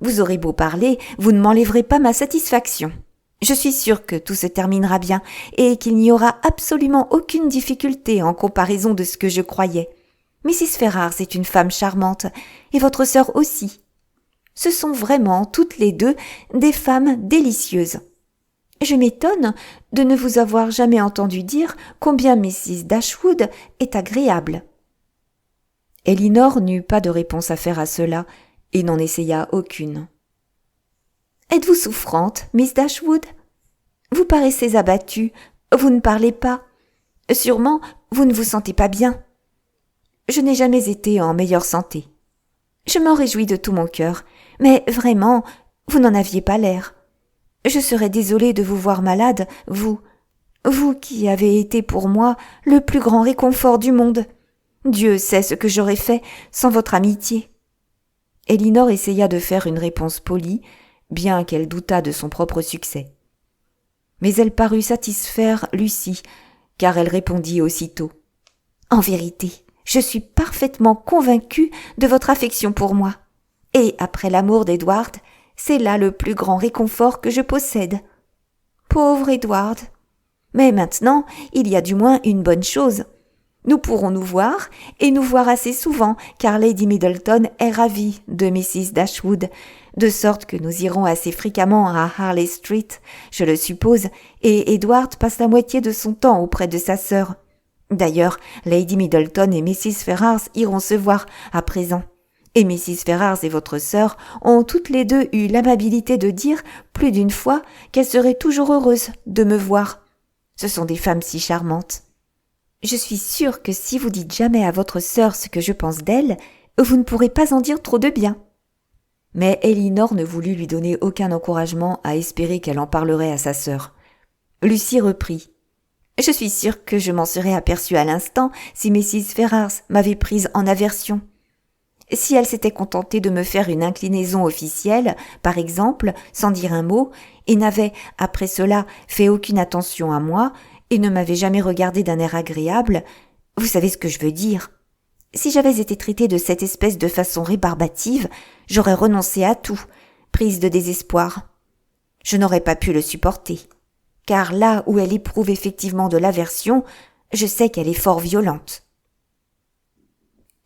Vous aurez beau parler, vous ne m'enlèverez pas ma satisfaction. Je suis sûre que tout se terminera bien et qu'il n'y aura absolument aucune difficulté en comparaison de ce que je croyais. Mrs. Ferrars est une femme charmante et votre sœur aussi. Ce sont vraiment toutes les deux des femmes délicieuses. Je m'étonne de ne vous avoir jamais entendu dire combien Mrs. Dashwood est agréable. Elinor n'eut pas de réponse à faire à cela et n'en essaya aucune. Êtes-vous souffrante, Miss Dashwood? Vous paraissez abattue, vous ne parlez pas. Sûrement, vous ne vous sentez pas bien. Je n'ai jamais été en meilleure santé. Je m'en réjouis de tout mon cœur, mais vraiment, vous n'en aviez pas l'air. Je serais désolée de vous voir malade, vous qui avez été pour moi le plus grand réconfort du monde. Dieu sait ce que j'aurais fait sans votre amitié. Elinor essaya de faire une réponse polie, bien qu'elle doutât de son propre succès. Mais elle parut satisfaire Lucie, car elle répondit aussitôt. En vérité, je suis parfaitement convaincue de votre affection pour moi. Et après l'amour d'Edward, c'est là le plus grand réconfort que je possède. Pauvre Edward. Mais maintenant, il y a du moins une bonne chose. Nous pourrons nous voir, et nous voir assez souvent, car Lady Middleton est ravie de Mrs. Dashwood, de sorte que nous irons assez fréquemment à Harley Street, je le suppose, et Edward passe la moitié de son temps auprès de sa sœur. D'ailleurs, Lady Middleton et Mrs. Ferrars iront se voir à présent. Et Mrs. Ferrars et votre sœur ont toutes les deux eu l'amabilité de dire plus d'une fois qu'elles seraient toujours heureuses de me voir. Ce sont des femmes si charmantes. Je suis sûre que si vous dites jamais à votre sœur ce que je pense d'elle, vous ne pourrez pas en dire trop de bien. Mais Elinor ne voulut lui donner aucun encouragement à espérer qu'elle en parlerait à sa sœur. Lucie reprit. Je suis sûre que je m'en serais aperçue à l'instant si Mrs. Ferrars m'avait prise en aversion. Si elle s'était contentée de me faire une inclinaison officielle, par exemple, sans dire un mot, et n'avait, après cela, fait aucune attention à moi, et ne m'avait jamais regardé d'un air agréable, vous savez ce que je veux dire. Si j'avais été traitée de cette espèce de façon rébarbative, j'aurais renoncé à tout, prise de désespoir. Je n'aurais pas pu le supporter, car là où elle éprouve effectivement de l'aversion, je sais qu'elle est fort violente.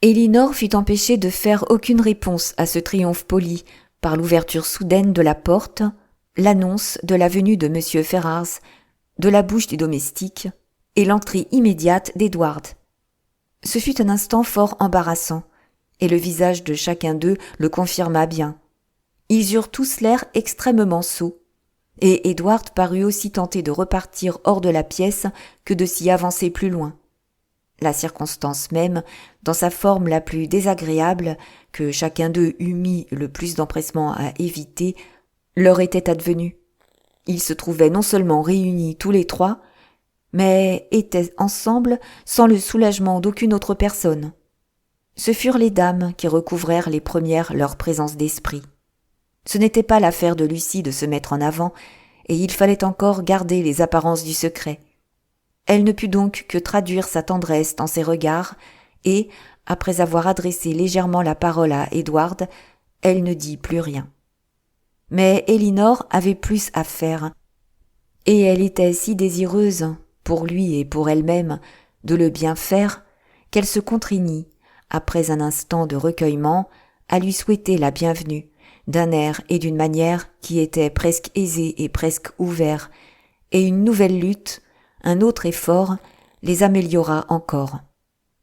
Elinor fut empêchée de faire aucune réponse à ce triomphe poli par l'ouverture soudaine de la porte, l'annonce de la venue de M. Ferrars, de la bouche du domestique, et l'entrée immédiate d'Edward. Ce fut un instant fort embarrassant, et le visage de chacun d'eux le confirma bien. Ils eurent tous l'air extrêmement sots, et Edward parut aussi tenté de repartir hors de la pièce que de s'y avancer plus loin. La circonstance même, dans sa forme la plus désagréable, que chacun d'eux eût mis le plus d'empressement à éviter, leur était advenue. Ils se trouvaient non seulement réunis tous les trois, mais étaient ensemble sans le soulagement d'aucune autre personne. Ce furent les dames qui recouvrèrent les premières leur présence d'esprit. Ce n'était pas l'affaire de Lucie de se mettre en avant, et il fallait encore garder les apparences du secret. Elle ne put donc que traduire sa tendresse dans ses regards, et, après avoir adressé légèrement la parole à Edward, elle ne dit plus rien. Mais Elinor avait plus à faire, et elle était si désireuse, pour lui et pour elle-même, de le bien faire, qu'elle se contraignit, après un instant de recueillement, à lui souhaiter la bienvenue, d'un air et d'une manière qui étaient presque aisés et presque ouverts, et une nouvelle lutte, un autre effort, les améliora encore.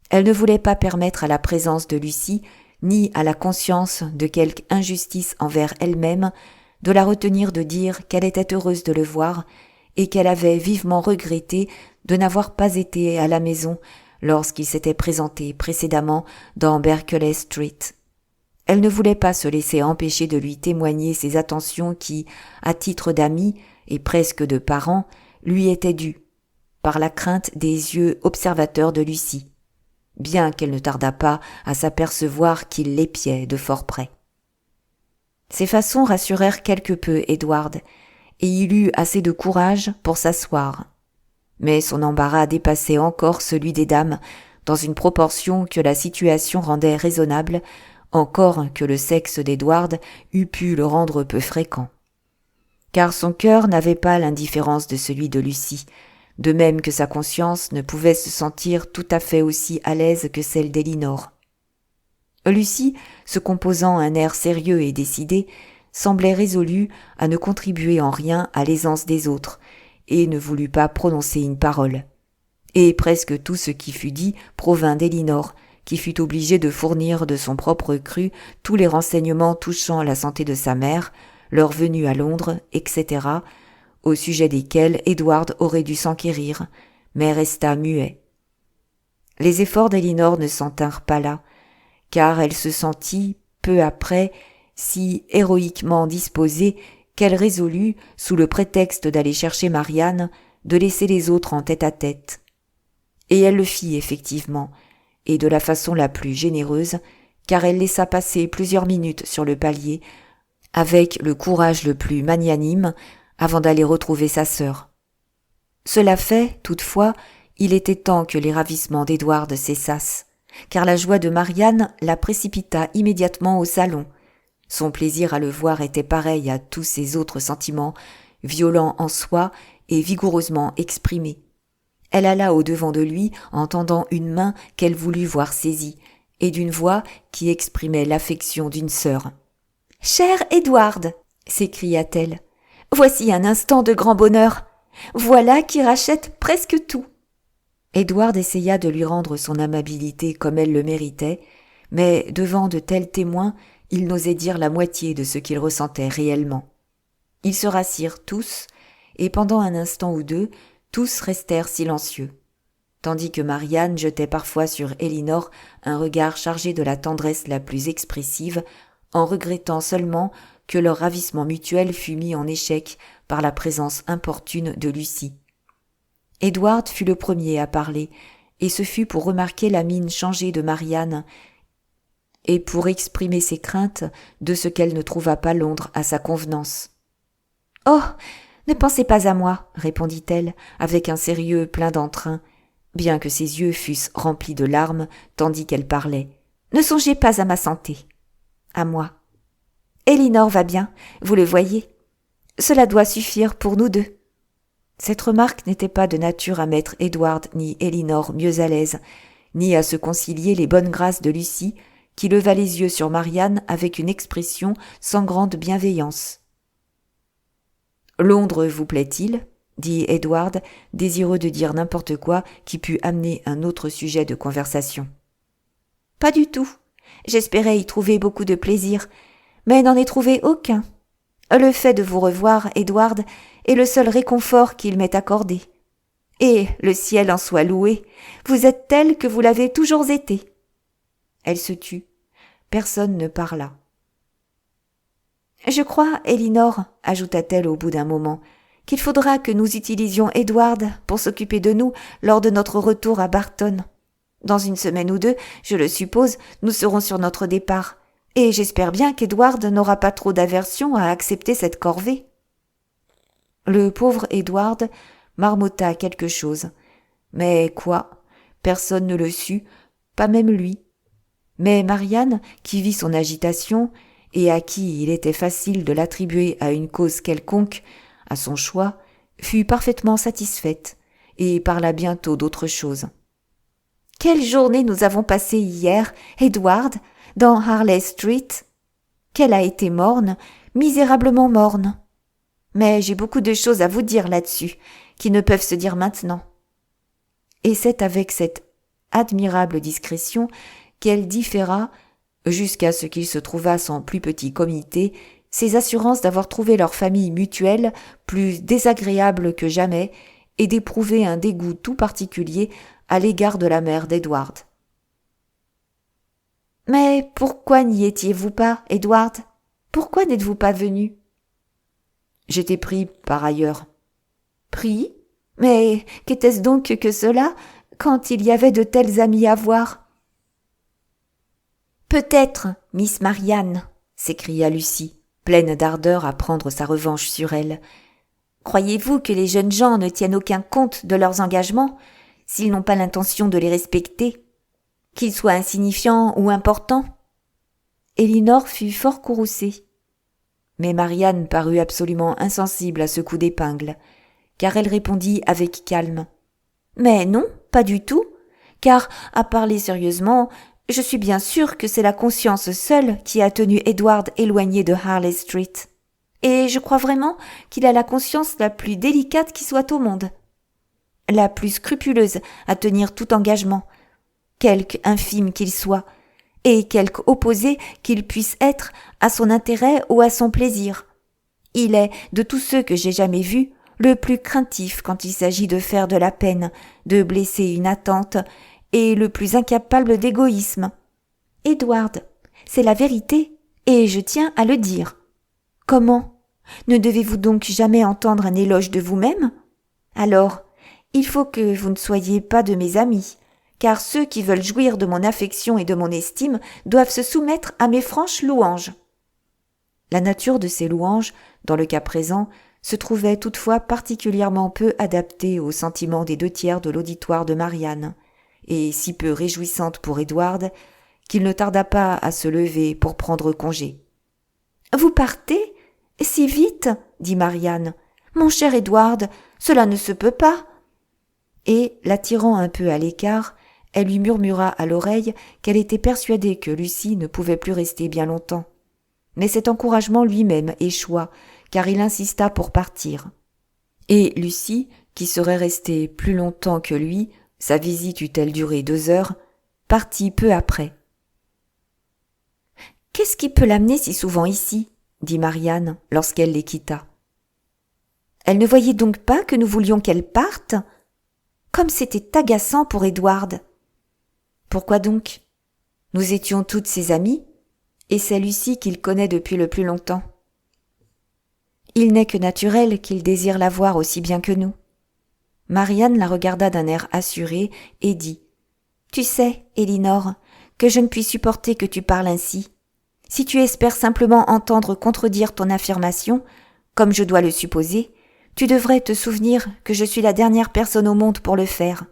Elle ne voulait pas permettre à la présence de Lucie, ni à la conscience de quelque injustice envers elle-même, de la retenir de dire qu'elle était heureuse de le voir, et qu'elle avait vivement regretté de n'avoir pas été à la maison lorsqu'il s'était présenté précédemment dans Berkeley Street. Elle ne voulait pas se laisser empêcher de lui témoigner ses attentions qui, à titre d'amie, et presque de parent, lui était due, par la crainte des yeux observateurs de Lucie, bien qu'elle ne tardât pas à s'apercevoir qu'il l'épiait de fort près. Ces façons rassurèrent quelque peu Édouard, et il eut assez de courage pour s'asseoir. Mais son embarras dépassait encore celui des dames, dans une proportion que la situation rendait raisonnable, encore que le sexe d'Édouard eût pu le rendre peu fréquent. Car son cœur n'avait pas l'indifférence de celui de Lucie, de même que sa conscience ne pouvait se sentir tout à fait aussi à l'aise que celle d'Élinor. Lucie, se composant un air sérieux et décidé, semblait résolue à ne contribuer en rien à l'aisance des autres, et ne voulut pas prononcer une parole. Et presque tout ce qui fut dit provint d'Élinor, qui fut obligée de fournir de son propre cru tous les renseignements touchant la santé de sa mère, leur venue à Londres, etc., au sujet desquels Édouard aurait dû s'enquérir, mais resta muet. Les efforts d'Élinor ne s'en tinrent pas là, car elle se sentit, peu après, si héroïquement disposée qu'elle résolut, sous le prétexte d'aller chercher Marianne, de laisser les autres en tête-à-tête. Et elle le fit effectivement, et de la façon la plus généreuse, car elle laissa passer plusieurs minutes sur le palier, avec le courage le plus magnanime, avant d'aller retrouver sa sœur. Cela fait, toutefois, il était temps que les ravissements d'Édouard cessassent, car la joie de Marianne la précipita immédiatement au salon. Son plaisir à le voir était pareil à tous ses autres sentiments, violents en soi et vigoureusement exprimés. Elle alla au-devant de lui en tendant une main qu'elle voulut voir saisie, et d'une voix qui exprimait l'affection d'une sœur. « Cher Édouard !» s'écria-t-elle. « Voici un instant de grand bonheur. Voilà qui rachète presque tout. » Édouard essaya de lui rendre son amabilité comme elle le méritait, mais devant de tels témoins, il n'osait dire la moitié de ce qu'il ressentait réellement. Ils se rassirent tous, et pendant un instant ou deux, tous restèrent silencieux, tandis que Marianne jetait parfois sur Élinor un regard chargé de la tendresse la plus expressive, en regrettant seulement que leur ravissement mutuel fût mis en échec par la présence importune de Lucie. Édouard fut le premier à parler, et ce fut pour remarquer la mine changée de Marianne, et pour exprimer ses craintes de ce qu'elle ne trouvât pas Londres à sa convenance. « Oh, ne pensez pas à moi, répondit-elle, avec un sérieux plein d'entrain, bien que ses yeux fussent remplis de larmes tandis qu'elle parlait. Ne songez pas à ma santé. À moi. Élinor va bien, vous le voyez. Cela doit suffire pour nous deux. » Cette remarque n'était pas de nature à mettre Édouard ni Élinor mieux à l'aise, ni à se concilier les bonnes grâces de Lucie, qui leva les yeux sur Marianne avec une expression sans grande bienveillance. « Londres vous plaît-il » dit Édouard, désireux de dire n'importe quoi qui pût amener un autre sujet de conversation. « Pas du tout. J'espérais y trouver beaucoup de plaisir, mais n'en ai trouvé aucun. Le fait de vous revoir, Édouard, est le seul réconfort qu'il m'ait accordé. Et, le ciel en soit loué, vous êtes tel que vous l'avez toujours été. » Elle se tut. Personne ne parla. « Je crois, Élinor, ajouta-t-elle au bout d'un moment, qu'il faudra que nous utilisions Édouard pour s'occuper de nous lors de notre retour à Barton. Dans une semaine ou deux, je le suppose, nous serons sur notre départ, et j'espère bien qu'Édouard n'aura pas trop d'aversion à accepter cette corvée. » Le pauvre Édouard marmotta quelque chose, mais quoi? Personne ne le sut, pas même lui. Mais Marianne, qui vit son agitation, et à qui il était facile de l'attribuer à une cause quelconque, à son choix, fut parfaitement satisfaite, et parla bientôt d'autre chose. « Quelle journée nous avons passée hier, Édouard, dans Harley Street. Qu'elle a été morne, misérablement morne. Mais j'ai beaucoup de choses à vous dire là-dessus, qui ne peuvent se dire maintenant. » Et c'est avec cette admirable discrétion qu'elle différa, jusqu'à ce qu'ils se trouvassent en plus petit comité, ses assurances d'avoir trouvé leur famille mutuelle plus désagréable que jamais et d'éprouver un dégoût tout particulier à l'égard de la mère d'Édouard. « Mais pourquoi n'y étiez-vous pas, Édouard ? Pourquoi n'êtes-vous pas venu ? » J'étais pris par ailleurs. Pris? Mais qu'était-ce donc que cela, quand il y avait de tels amis à voir? Peut-être, Miss Marianne, s'écria Lucie, pleine d'ardeur à prendre sa revanche sur elle. Croyez-vous que les jeunes gens ne tiennent aucun compte de leurs engagements, s'ils n'ont pas l'intention de les respecter, qu'ils soient insignifiants ou importants? Élinor fut fort courroucée. Mais Marianne parut absolument insensible à ce coup d'épingle, car elle répondit avec calme. Mais non, pas du tout, car, à parler sérieusement, je suis bien sûre que c'est la conscience seule qui a tenu Edward éloigné de Harley Street. Et je crois vraiment qu'il a la conscience la plus délicate qui soit au monde, la plus scrupuleuse à tenir tout engagement, quelque infime qu'il soit, et quelque opposé qu'il puisse être à son intérêt ou à son plaisir. Il est, de tous ceux que j'ai jamais vus, le plus craintif quand il s'agit de faire de la peine, de blesser une attente, et le plus incapable d'égoïsme. Edward, c'est la vérité, et je tiens à le dire. Comment? Ne devez-vous donc jamais entendre un éloge de vous-même? Alors, il faut que vous ne soyez pas de mes amis, car ceux qui veulent jouir de mon affection et de mon estime doivent se soumettre à mes franches louanges. La nature de ces louanges, dans le cas présent, se trouvait toutefois particulièrement peu adaptée aux sentiments des 2/3 de l'auditoire de Marianne, et si peu réjouissante pour Edward, qu'il ne tarda pas à se lever pour prendre congé. « Vous partez? Si vite ?» dit Marianne. « Mon cher Edward, cela ne se peut pas !» Et, l'attirant un peu à l'écart, elle lui murmura à l'oreille qu'elle était persuadée que Lucie ne pouvait plus rester bien longtemps. Mais cet encouragement lui-même échoua, car il insista pour partir. Et Lucie, qui serait restée plus longtemps que lui, sa visite eût-elle duré 2 heures, partit peu après. « Qu'est-ce qui peut l'amener si souvent ici ?» dit Marianne lorsqu'elle les quitta. « Elle ne voyait donc pas que nous voulions qu'elle parte ? Comme c'était agaçant pour Edward !»« Pourquoi donc ? Nous étions toutes ses amies, et c'est Lucie qu'il connaît depuis le plus longtemps. Il n'est que naturel qu'il désire la voir aussi bien que nous. » Marianne la regarda d'un air assuré et dit « Tu sais, Élinor, que je ne puis supporter que tu parles ainsi. Si tu espères simplement entendre contredire ton affirmation, comme je dois le supposer, tu devrais te souvenir que je suis la dernière personne au monde pour le faire.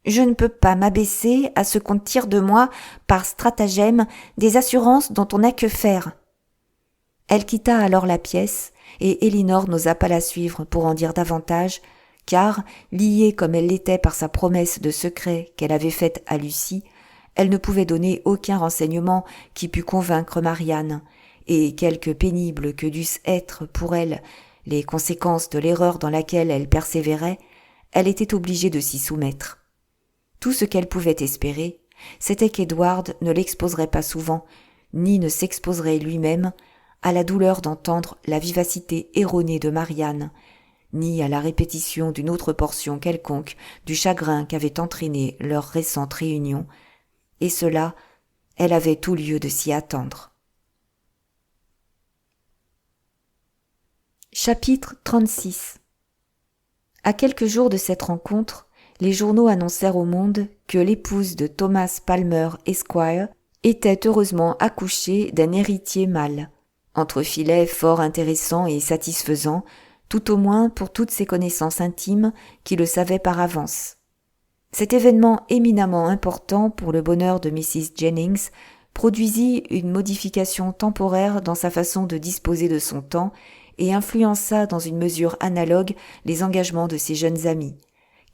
Je ne peux pas m'abaisser à ce qu'on tire de moi, par stratagème, des assurances dont on n'a que faire. » Elle quitta alors la pièce, et Élinor n'osa pas la suivre pour en dire davantage, car, liée comme elle l'était par sa promesse de secret qu'elle avait faite à Lucie, elle ne pouvait donner aucun renseignement qui pût convaincre Marianne, et quelque pénibles que dussent être pour elle les conséquences de l'erreur dans laquelle elle persévérait, elle était obligée de s'y soumettre. Tout ce qu'elle pouvait espérer, c'était qu'Edward ne l'exposerait pas souvent, ni ne s'exposerait lui-même à la douleur d'entendre la vivacité erronée de Marianne, ni à la répétition d'une autre portion quelconque du chagrin qu'avait entraîné leur récente réunion, et cela, elle avait tout lieu de s'y attendre. Chapitre 36. À quelques jours de cette rencontre, les journaux annoncèrent au monde que l'épouse de Thomas Palmer Esquire était heureusement accouchée d'un héritier mâle, entre filets fort intéressant et satisfaisant, tout au moins pour toutes ses connaissances intimes qui le savaient par avance. Cet événement éminemment important pour le bonheur de Mrs. Jennings produisit une modification temporaire dans sa façon de disposer de son temps et influença dans une mesure analogue les engagements de ses jeunes amis,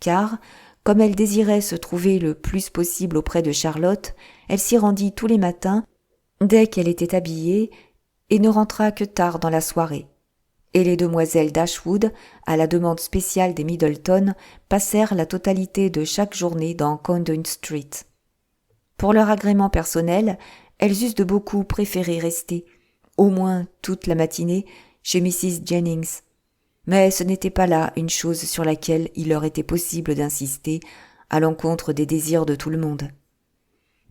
car, comme elle désirait se trouver le plus possible auprès de Charlotte, elle s'y rendit tous les matins, dès qu'elle était habillée, et ne rentra que tard dans la soirée. Et les demoiselles d'Ashwood, à la demande spéciale des Middleton, passèrent la totalité de chaque journée dans Conduit Street. Pour leur agrément personnel, elles eussent de beaucoup préféré rester, au moins toute la matinée, chez Mrs. Jennings. Mais ce n'était pas là une chose sur laquelle il leur était possible d'insister, à l'encontre des désirs de tout le monde.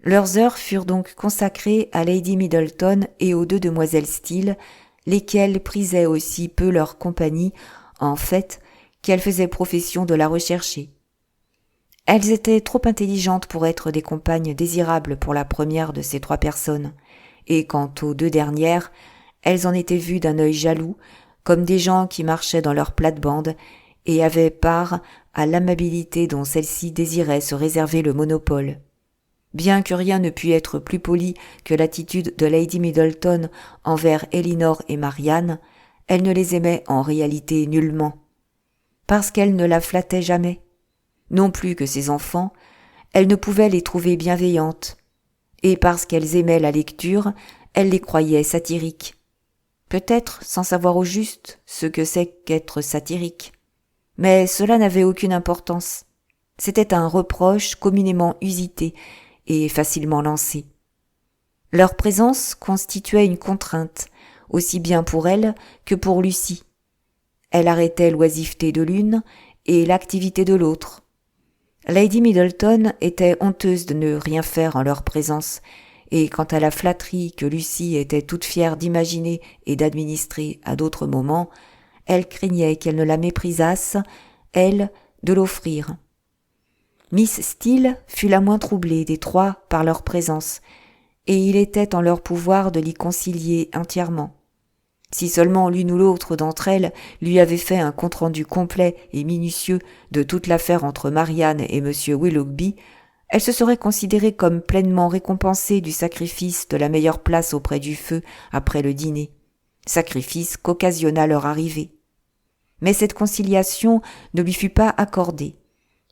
Leurs heures furent donc consacrées à Lady Middleton et aux 2 demoiselles Steele, lesquelles prisaient aussi peu leur compagnie, en fait, qu'elles faisaient profession de la rechercher. Elles étaient trop intelligentes pour être des compagnes désirables pour la première de ces 3 personnes, et quant aux 2 dernières, elles en étaient vues d'un œil jaloux, comme des gens qui marchaient dans leur plate-bande et avaient part à l'amabilité dont celle-ci désirait se réserver le monopole. Bien que rien ne pût être plus poli que l'attitude de Lady Middleton envers Elinor et Marianne, elle ne les aimait en réalité nullement. Parce qu'elle ne la flattait jamais. Non plus que ses enfants, elle ne pouvait les trouver bienveillantes. Et parce qu'elles aimaient la lecture, elle les croyait satiriques. Peut-être sans savoir au juste ce que c'est qu'être satirique. Mais cela n'avait aucune importance. C'était un reproche communément usité et facilement lancé. Leur présence constituait une contrainte, aussi bien pour elle que pour Lucie. Elle arrêtait l'oisiveté de l'une et l'activité de l'autre. Lady Middleton était honteuse de ne rien faire en leur présence, et quant à la flatterie que Lucie était toute fière d'imaginer et d'administrer à d'autres moments, elle craignait qu'elle ne la méprisasse, elle, de l'offrir. Miss Steele fut la moins troublée des 3 par leur présence, et il était en leur pouvoir de l'y concilier entièrement. Si seulement l'une ou l'autre d'entre elles lui avait fait un compte-rendu complet et minutieux de toute l'affaire entre Marianne et M. Willoughby, elle se serait considérée comme pleinement récompensée du sacrifice de la meilleure place auprès du feu après le dîner, sacrifice qu'occasionna leur arrivée. Mais cette conciliation ne lui fut pas accordée,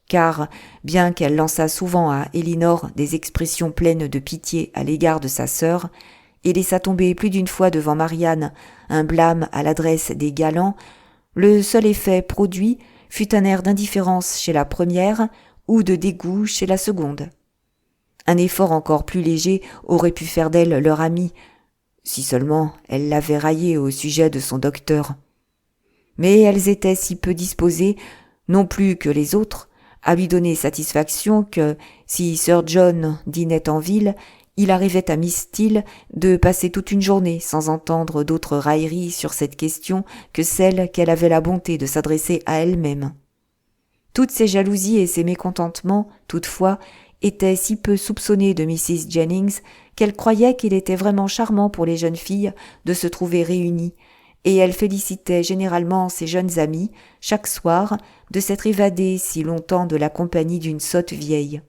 car, bien qu'elle lançât souvent à Elinor des expressions pleines de pitié à l'égard de sa sœur, et laissa tomber plus d'une fois devant Marianne un blâme à l'adresse des galants, le seul effet produit fut un air d'indifférence chez la première ou de dégoût chez la seconde. Un effort encore plus léger aurait pu faire d'elle leur amie, si seulement elle l'avait raillée au sujet de son docteur. Mais elles étaient si peu disposées, non plus que les autres, à lui donner satisfaction que, si Sir John dînait en ville, il arrivait à Miss Steele de passer toute une journée sans entendre d'autres railleries sur cette question que celle qu'elle avait la bonté de s'adresser à elle-même. Toutes ces jalousies et ces mécontentements, toutefois, étaient si peu soupçonnés de Mrs. Jennings qu'elle croyait qu'il était vraiment charmant pour les jeunes filles de se trouver réunies, et elle félicitait généralement ses jeunes amies, chaque soir, de s'être évadées si longtemps de la compagnie d'une sotte vieille.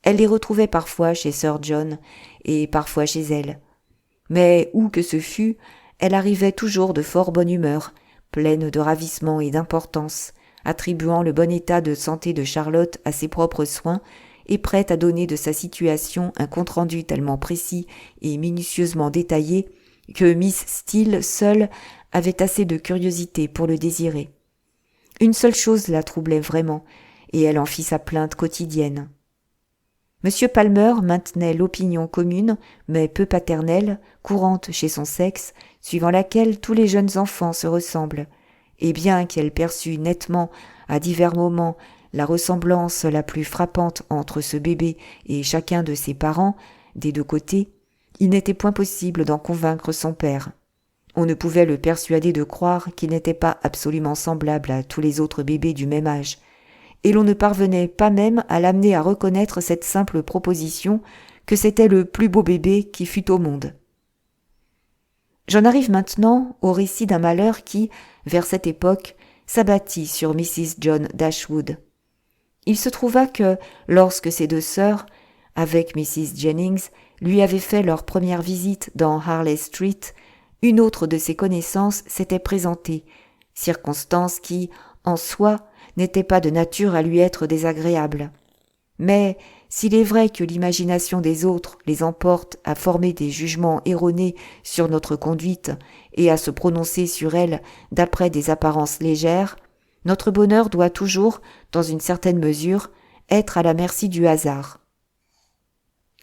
Elle les retrouvait parfois chez Sir John, et parfois chez elle. Mais où que ce fût, elle arrivait toujours de fort bonne humeur, pleine de ravissement et d'importance, attribuant le bon état de santé de Charlotte à ses propres soins, et prête à donner de sa situation un compte-rendu tellement précis et minutieusement détaillé que Miss Steele seule avait assez de curiosité pour le désirer. Une seule chose la troublait vraiment, et elle en fit sa plainte quotidienne. M. Palmer maintenait l'opinion commune, mais peu paternelle, courante chez son sexe, suivant laquelle tous les jeunes enfants se ressemblent, et bien qu'elle perçût nettement, à divers moments, la ressemblance la plus frappante entre ce bébé et chacun de ses parents, des 2 côtés, il n'était point possible d'en convaincre son père. On ne pouvait le persuader de croire qu'il n'était pas absolument semblable à tous les autres bébés du même âge, et l'on ne parvenait pas même à l'amener à reconnaître cette simple proposition que c'était le plus beau bébé qui fût au monde. J'en arrive maintenant au récit d'un malheur qui, vers cette époque, s'abattit sur Mrs. John Dashwood. Il se trouva que, lorsque ses 2 sœurs, avec Mrs. Jennings, lui avaient fait leur première visite dans Harley Street, une autre de ses connaissances s'était présentée, circonstance qui, en soi, n'était pas de nature à lui être désagréable. Mais, s'il est vrai que l'imagination des autres les emporte à former des jugements erronés sur notre conduite et à se prononcer sur elle d'après des apparences légères, notre bonheur doit toujours, dans une certaine mesure, être à la merci du hasard.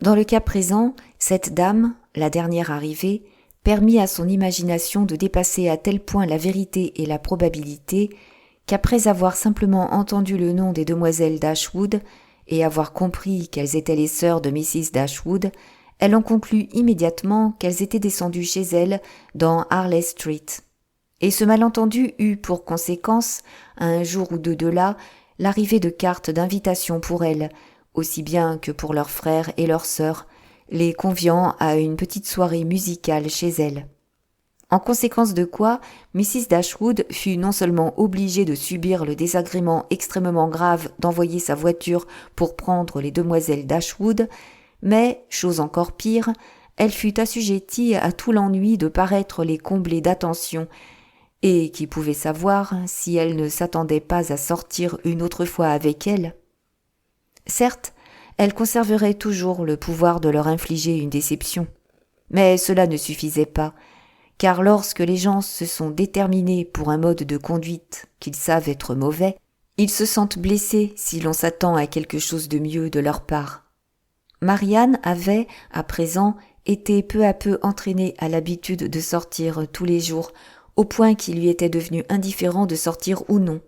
Dans le cas présent, cette dame, la dernière arrivée, permit à son imagination de dépasser à tel point la vérité et la probabilité qu'après avoir simplement entendu le nom des demoiselles Dashwood et avoir compris qu'elles étaient les sœurs de Mrs. Dashwood, Elle en conclut immédiatement qu'elles étaient descendues chez elle dans Harley Street. Et ce malentendu eut pour conséquence, à un jour ou deux de là, l'arrivée de cartes d'invitation pour elles, aussi bien que pour leurs frères et leurs sœurs, les conviant à une petite soirée musicale chez elles. En conséquence de quoi, Mrs. Dashwood fut non seulement obligée de subir le désagrément extrêmement grave d'envoyer sa voiture pour prendre les demoiselles Dashwood, mais, chose encore pire, elle fut assujettie à tout l'ennui de paraître les combler d'attention, et qui pouvait savoir si elle ne s'attendait pas à sortir une autre fois avec elle. Certes, elle conserverait toujours le pouvoir de leur infliger une déception, mais cela ne suffisait pas, car lorsque les gens se sont déterminés pour un mode de conduite qu'ils savent être mauvais, ils se sentent blessés si l'on s'attend à quelque chose de mieux de leur part. Marianne avait, à présent, été peu à peu entraînée à l'habitude de sortir tous les jours, au point qu'il lui était devenu indifférent de sortir ou non,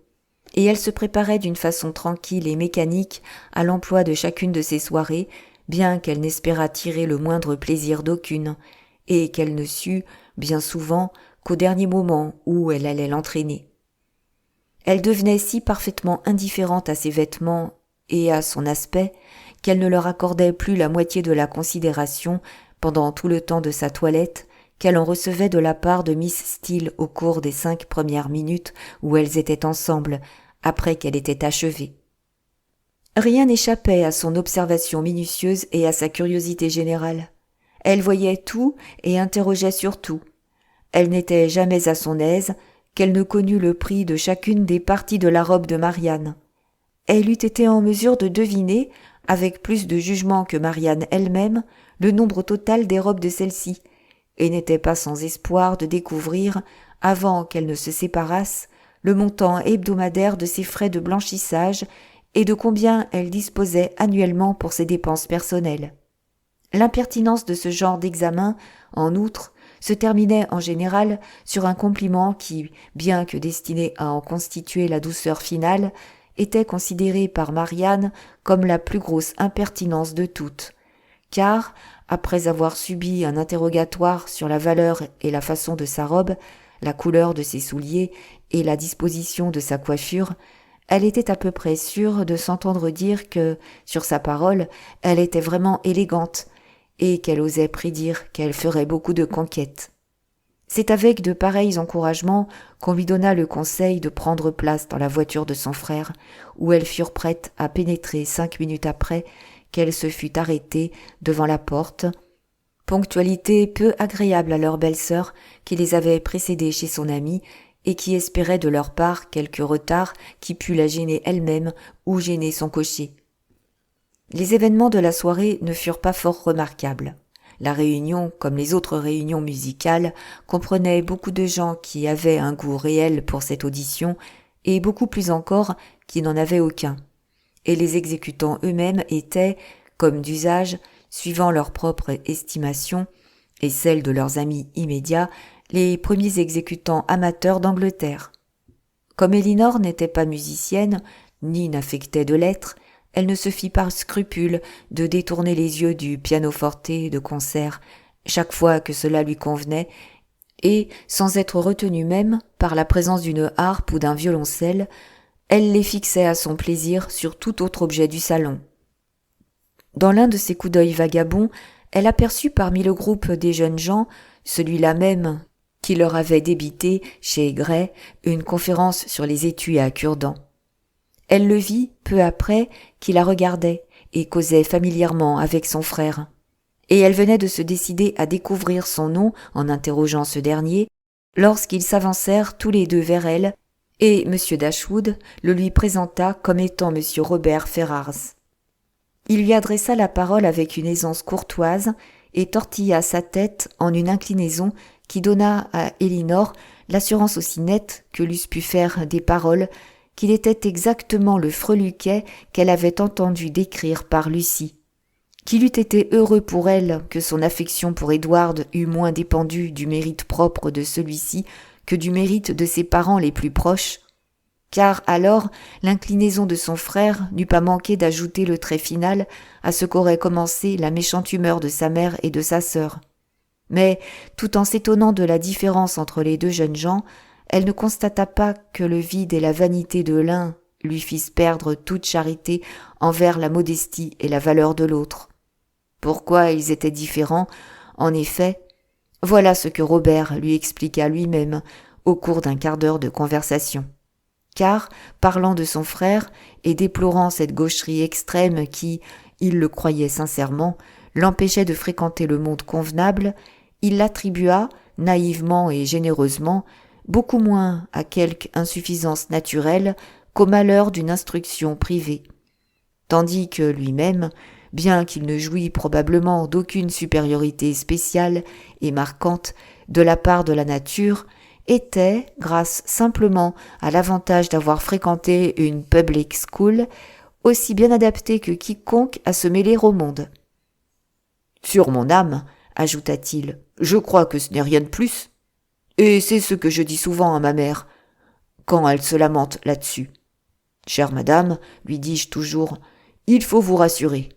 et elle se préparait d'une façon tranquille et mécanique à l'emploi de chacune de ses soirées, bien qu'elle n'espérât tirer le moindre plaisir d'aucune, et qu'elle ne sût, bien souvent, qu'au dernier moment où elle allait l'entraîner. Elle devenait si parfaitement indifférente à ses vêtements et à son aspect qu'elle ne leur accordait plus la moitié de la considération pendant tout le temps de sa toilette qu'elle en recevait de la part de Miss Steele au cours des 5 premières minutes où elles étaient ensemble, après qu'elle était achevée. Rien n'échappait à son observation minutieuse et à sa curiosité générale. Elle voyait tout et interrogeait sur tout. Elle n'était jamais à son aise, qu'elle ne connût le prix de chacune des parties de la robe de Marianne. Elle eût été en mesure de deviner, avec plus de jugement que Marianne elle-même, le nombre total des robes de celle-ci, et n'était pas sans espoir de découvrir, avant qu'elle ne se séparasse, le montant hebdomadaire de ses frais de blanchissage et de combien elle disposait annuellement pour ses dépenses personnelles. L'impertinence de ce genre d'examen, en outre, se terminait en général sur un compliment qui, bien que destiné à en constituer la douceur finale, était considéré par Marianne comme la plus grosse impertinence de toutes, car, après avoir subi un interrogatoire sur la valeur et la façon de sa robe, la couleur de ses souliers et la disposition de sa coiffure, elle était à peu près sûre de s'entendre dire que, sur sa parole, elle était vraiment élégante, et qu'elle osait prédire qu'elle ferait beaucoup de conquêtes. C'est avec de pareils encouragements qu'on lui donna le conseil de prendre place dans la voiture de son frère, où elles furent prêtes à pénétrer 5 minutes après qu'elle se fut arrêtée devant la porte, ponctualité peu agréable à leur belle-sœur qui les avait précédées chez son amie et qui espérait de leur part quelque retard qui pût la gêner elle-même ou gêner son cocher. Les événements de la soirée ne furent pas fort remarquables. La réunion, comme les autres réunions musicales, comprenait beaucoup de gens qui avaient un goût réel pour cette audition et beaucoup plus encore qui n'en avaient aucun. Et les exécutants eux-mêmes étaient, comme d'usage, suivant leur propre estimation et celle de leurs amis immédiats, les premiers exécutants amateurs d'Angleterre. Comme Elinor n'était pas musicienne, ni n'affectait de l'être, elle ne se fit pas scrupule de détourner les yeux du pianoforte de concert chaque fois que cela lui convenait, et, sans être retenue même par la présence d'une harpe ou d'un violoncelle, elle les fixait à son plaisir sur tout autre objet du salon. Dans l'un de ses coups d'œil vagabonds, elle aperçut parmi le groupe des jeunes gens, celui-là même qui leur avait débité, chez Gray, une conférence sur les étuis à cure-dents. Elle le vit, peu après, qui la regardait et causait familièrement avec son frère. Et elle venait de se décider à découvrir son nom en interrogeant ce dernier, lorsqu'ils s'avancèrent tous les deux vers elle, et M. Dashwood le lui présenta comme étant M. Robert Ferrars. Il lui adressa la parole avec une aisance courtoise et tortilla sa tête en une inclinaison qui donna à Elinor l'assurance aussi nette que l'eussent pu faire des paroles qu'il était exactement le freluquet qu'elle avait entendu décrire par Lucie, qu'il eût été heureux pour elle que son affection pour Edward eût moins dépendu du mérite propre de celui-ci que du mérite de ses parents les plus proches, car alors l'inclinaison de son frère n'eût pas manqué d'ajouter le trait final à ce qu'aurait commencé la méchante humeur de sa mère et de sa sœur. Mais, tout en s'étonnant de la différence entre les deux jeunes gens, elle ne constata pas que le vide et la vanité de l'un lui fissent perdre toute charité envers la modestie et la valeur de l'autre. Pourquoi ils étaient différents, en effet, voilà ce que Robert lui expliqua lui-même au cours d'un quart d'heure de conversation. Car, parlant de son frère et déplorant cette gaucherie extrême qui, il le croyait sincèrement, l'empêchait de fréquenter le monde convenable, il l'attribua, naïvement et généreusement, beaucoup moins à quelque insuffisance naturelle qu'au malheur d'une instruction privée. Tandis que lui-même, bien qu'il ne jouît probablement d'aucune supériorité spéciale et marquante de la part de la nature, était, grâce simplement à l'avantage d'avoir fréquenté une public school, aussi bien adapté que quiconque à se mêler au monde. « Sur mon âme, ajouta-t-il, je crois que ce n'est rien de plus. Et c'est ce que je dis souvent à ma mère, quand elle se lamente là-dessus. Chère madame, lui dis-je toujours, il faut vous rassurer.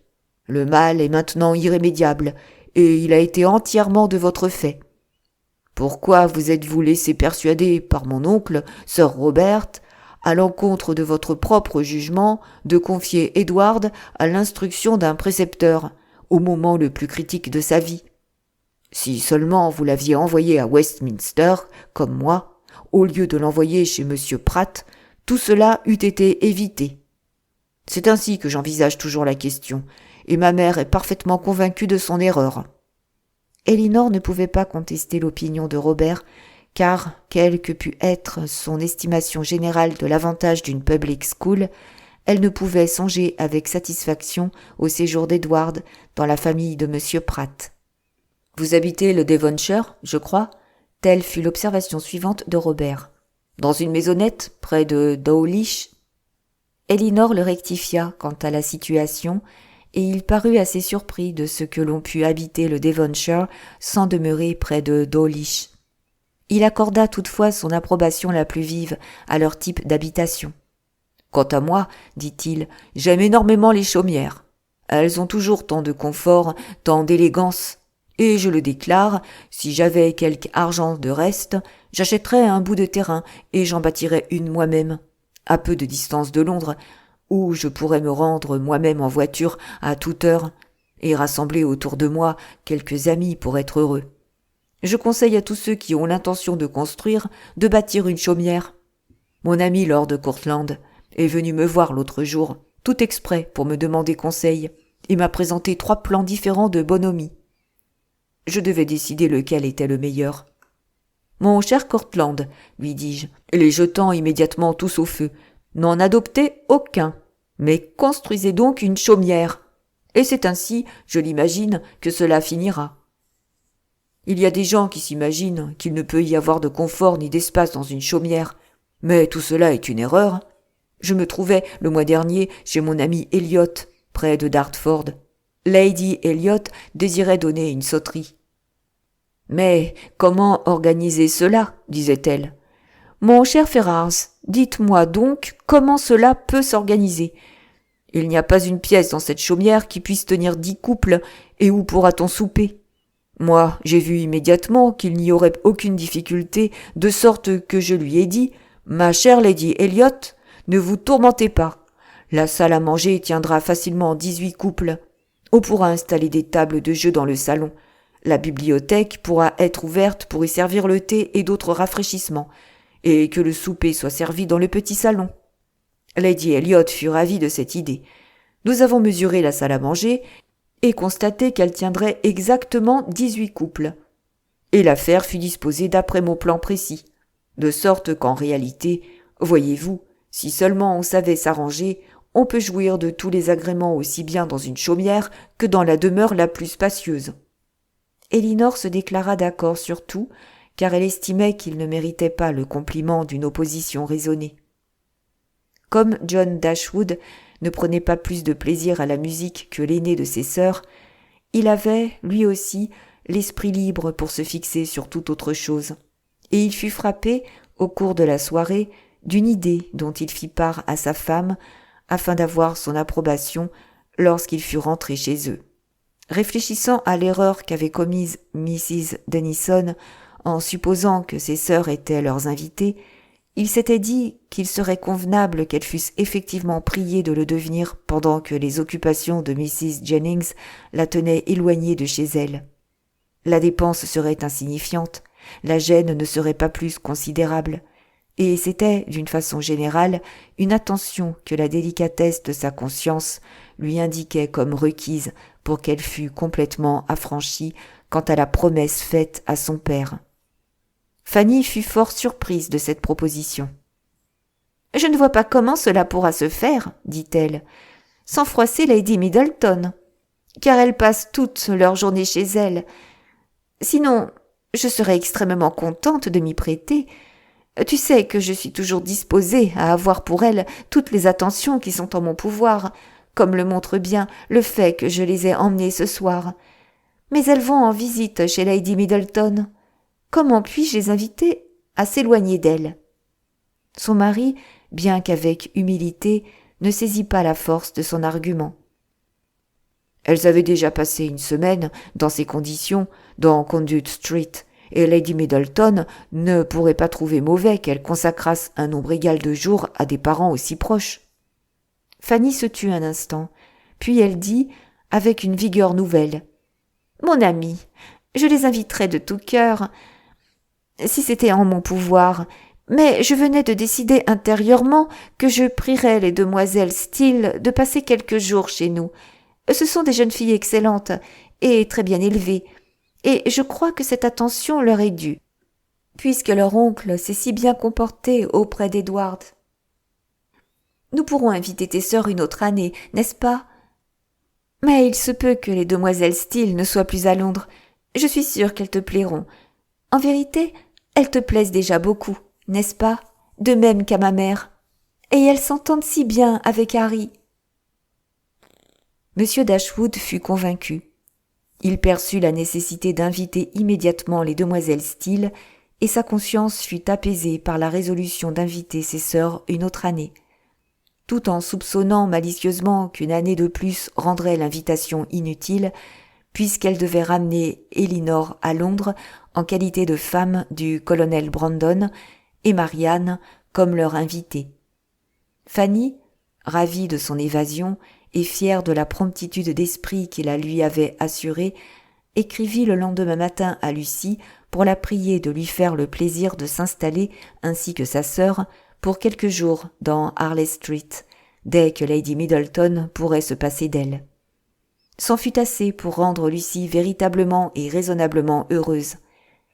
Le mal est maintenant irrémédiable, et il a été entièrement de votre fait. Pourquoi vous êtes-vous laissé persuader par mon oncle, sir Robert, à l'encontre de votre propre jugement, de confier Edward à l'instruction d'un précepteur, au moment le plus critique de sa vie? Si seulement vous l'aviez envoyé à Westminster, comme moi, au lieu de l'envoyer chez M. Pratt, tout cela eût été évité. C'est ainsi que j'envisage toujours la question, et ma mère est parfaitement convaincue de son erreur. » Elinor ne pouvait pas contester l'opinion de Robert, car, quelle que pût être son estimation générale de l'avantage d'une public school, elle ne pouvait songer avec satisfaction au séjour d'Edward dans la famille de M. Pratt. « Vous habitez le Devonshire, je crois ?» Telle fut l'observation suivante de Robert. « Dans une maisonnette, près de Dawlish ?» Elinor le rectifia quant à la situation, et il parut assez surpris de ce que l'on pût habiter le Devonshire sans demeurer près de Dawlish. Il accorda toutefois son approbation la plus vive à leur type d'habitation. « Quant à moi, dit-il, j'aime énormément les chaumières. Elles ont toujours tant de confort, tant d'élégance. Et je le déclare, si j'avais quelque argent de reste, j'achèterais un bout de terrain et j'en bâtirais une moi-même, à peu de distance de Londres, où je pourrais me rendre moi-même en voiture à toute heure et rassembler autour de moi quelques amis pour être heureux. Je conseille à tous ceux qui ont l'intention de construire de bâtir une chaumière. Mon ami Lord Courtland est venu me voir l'autre jour, tout exprès pour me demander conseil, et m'a présenté 3 plans différents de bonhomie. Je devais décider lequel était le meilleur. « Mon cher Courtland, lui dis-je, les jetant immédiatement tous au feu, n'en adoptez aucun, mais construisez donc une chaumière, et c'est ainsi, je l'imagine, que cela finira. Il y a des gens qui s'imaginent qu'il ne peut y avoir de confort ni d'espace dans une chaumière, mais tout cela est une erreur. Je me trouvais le mois dernier chez mon ami Elliot, près de Dartford. Lady Elliot désirait donner une sauterie. « Mais comment organiser cela ?» disait-elle. « Mon cher Ferrars, dites-moi donc comment cela peut s'organiser. Il n'y a pas une pièce dans cette chaumière qui puisse tenir 10 couples, et où pourra-t-on souper ? Moi, j'ai vu immédiatement qu'il n'y aurait aucune difficulté, de sorte que je lui ai dit « Ma chère Lady Elliot, ne vous tourmentez pas. La salle à manger tiendra facilement 18 couples. On pourra installer des tables de jeu dans le salon. La bibliothèque pourra être ouverte pour y servir le thé et d'autres rafraîchissements, et que le souper soit servi dans le petit salon. » Lady Elliot fut ravie de cette idée. Nous avons mesuré la salle à manger et constaté qu'elle tiendrait exactement 18 couples. Et l'affaire fut disposée d'après mon plan précis, de sorte qu'en réalité, voyez-vous, si seulement on savait s'arranger, on peut jouir de tous les agréments aussi bien dans une chaumière que dans la demeure la plus spacieuse. Elinor se déclara d'accord sur tout, car elle estimait qu'il ne méritait pas le compliment d'une opposition raisonnée. Comme John Dashwood ne prenait pas plus de plaisir à la musique que l'aîné de ses sœurs, il avait, lui aussi, l'esprit libre pour se fixer sur toute autre chose, et il fut frappé, au cours de la soirée, d'une idée dont il fit part à sa femme afin d'avoir son approbation lorsqu'il fut rentré chez eux. Réfléchissant à l'erreur qu'avait commise Mrs. Dennison en supposant que ses sœurs étaient leurs invitées, il s'était dit qu'il serait convenable qu'elles fussent effectivement priées de le devenir pendant que les occupations de Mrs. Jennings la tenaient éloignée de chez elle. La dépense serait insignifiante, la gêne ne serait pas plus considérable, et c'était, d'une façon générale, une attention que la délicatesse de sa conscience lui indiquait comme requise pour qu'elle fût complètement affranchie quant à la promesse faite à son père. Fanny fut fort surprise de cette proposition. « Je ne vois pas comment cela pourra se faire, dit-elle, sans froisser Lady Middleton, car elles passent toute leur journée chez elle. Sinon, je serais extrêmement contente de m'y prêter. Tu sais que je suis toujours disposée à avoir pour elles toutes les attentions qui sont en mon pouvoir, comme le montre bien le fait que je les ai emmenées ce soir. Mais elles vont en visite chez Lady Middleton. Comment puis-je les inviter à s'éloigner d'elle ?» Son mari, bien qu'avec humilité, ne saisit pas la force de son argument. Elles avaient déjà passé une semaine dans ces conditions dans Conduit Street, et Lady Middleton ne pourrait pas trouver mauvais qu'elles consacrassent un nombre égal de jours à des parents aussi proches. Fanny se tut un instant, puis elle dit, avec une vigueur nouvelle, « Mon ami, je les inviterais de tout cœur, si c'était en mon pouvoir, mais je venais de décider intérieurement que je prierais les demoiselles Steele de passer quelques jours chez nous. Ce sont des jeunes filles excellentes et très bien élevées, et je crois que cette attention leur est due, puisque leur oncle s'est si bien comporté auprès d'Edward. Nous pourrons inviter tes sœurs une autre année, n'est-ce pas? Mais il se peut que les demoiselles Steele ne soient plus à Londres. Je suis sûre qu'elles te plairont. En vérité, elles te plaisent déjà beaucoup, n'est-ce pas? De même qu'à ma mère. Et elles s'entendent si bien avec Harry. » Monsieur Dashwood fut convaincu. Il perçut la nécessité d'inviter immédiatement les demoiselles Steele, et sa conscience fut apaisée par la résolution d'inviter ses sœurs une autre année. Tout en soupçonnant malicieusement qu'une année de plus rendrait l'invitation inutile, puisqu'elle devait ramener Elinor à Londres en qualité de femme du colonel Brandon et Marianne comme leur invitée. Fanny, ravie de son évasion et fière de la promptitude d'esprit qu'il la lui avait assurée, écrivit le lendemain matin à Lucie pour la prier de lui faire le plaisir de s'installer ainsi que sa sœur pour quelques jours dans Harley Street, dès que Lady Middleton pourrait se passer d'elle. C'en fut assez pour rendre Lucie véritablement et raisonnablement heureuse.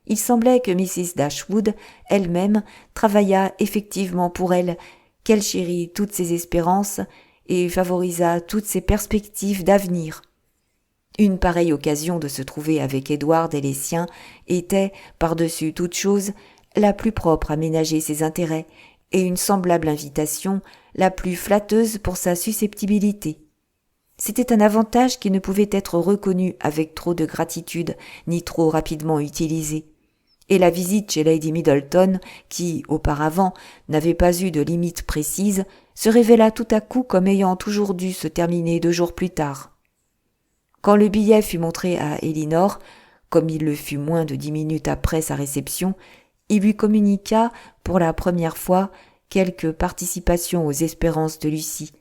Il semblait que Mrs. Dashwood elle-même travaillât effectivement pour elle, qu'elle chérit toutes ses espérances et favorisa toutes ses perspectives d'avenir. Une pareille occasion de se trouver avec Edward et les siens était, par-dessus toute chose, la plus propre à ménager ses intérêts, et une semblable invitation la plus flatteuse pour sa susceptibilité. C'était un avantage qui ne pouvait être reconnu avec trop de gratitude, ni trop rapidement utilisé. Et la visite chez Lady Middleton, qui, auparavant, n'avait pas eu de limite précise, se révéla tout à coup comme ayant toujours dû se terminer 2 jours plus tard. Quand le billet fut montré à Elinor, comme il le fut moins de 10 minutes après sa réception, il lui communiqua, pour la première fois, quelque participation aux espérances de Lucie,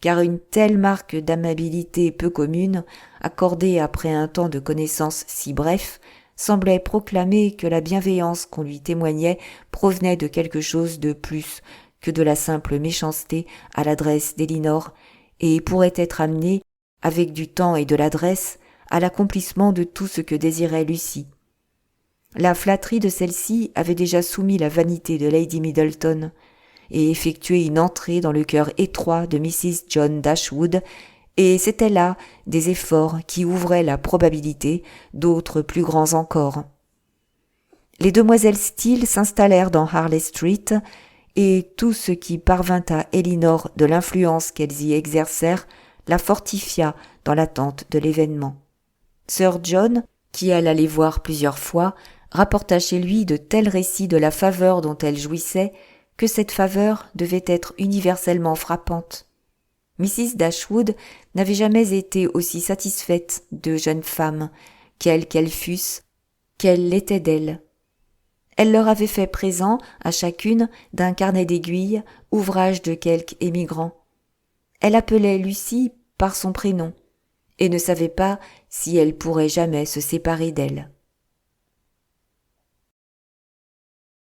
car une telle marque d'amabilité peu commune, accordée après un temps de connaissance si bref, semblait proclamer que la bienveillance qu'on lui témoignait provenait de quelque chose de plus que de la simple méchanceté à l'adresse d'Elinor, et pourrait être amenée, avec du temps et de l'adresse, à l'accomplissement de tout ce que désirait Lucie. La flatterie de celle-ci avait déjà soumis la vanité de Lady Middleton, et effectué une entrée dans le cœur étroit de Mrs. John Dashwood, et c'étaient là des efforts qui ouvraient la probabilité d'autres plus grands encore. Les demoiselles Steele s'installèrent dans Harley Street, et tout ce qui parvint à Elinor de l'influence qu'elles y exercèrent la fortifia dans l'attente de l'événement. Sir John, qui alla les voir plusieurs fois, rapporta chez lui de tels récits de la faveur dont elle jouissait, que cette faveur devait être universellement frappante. Mrs. Dashwood n'avait jamais été aussi satisfaite de jeunes femmes, quelles qu'elles fussent, qu'elle l'était d'elle. Elle leur avait fait présent à chacune d'un carnet d'aiguilles, ouvrage de quelque émigrant. Elle appelait Lucie par son prénom, et ne savait pas si elle pourrait jamais se séparer d'elle.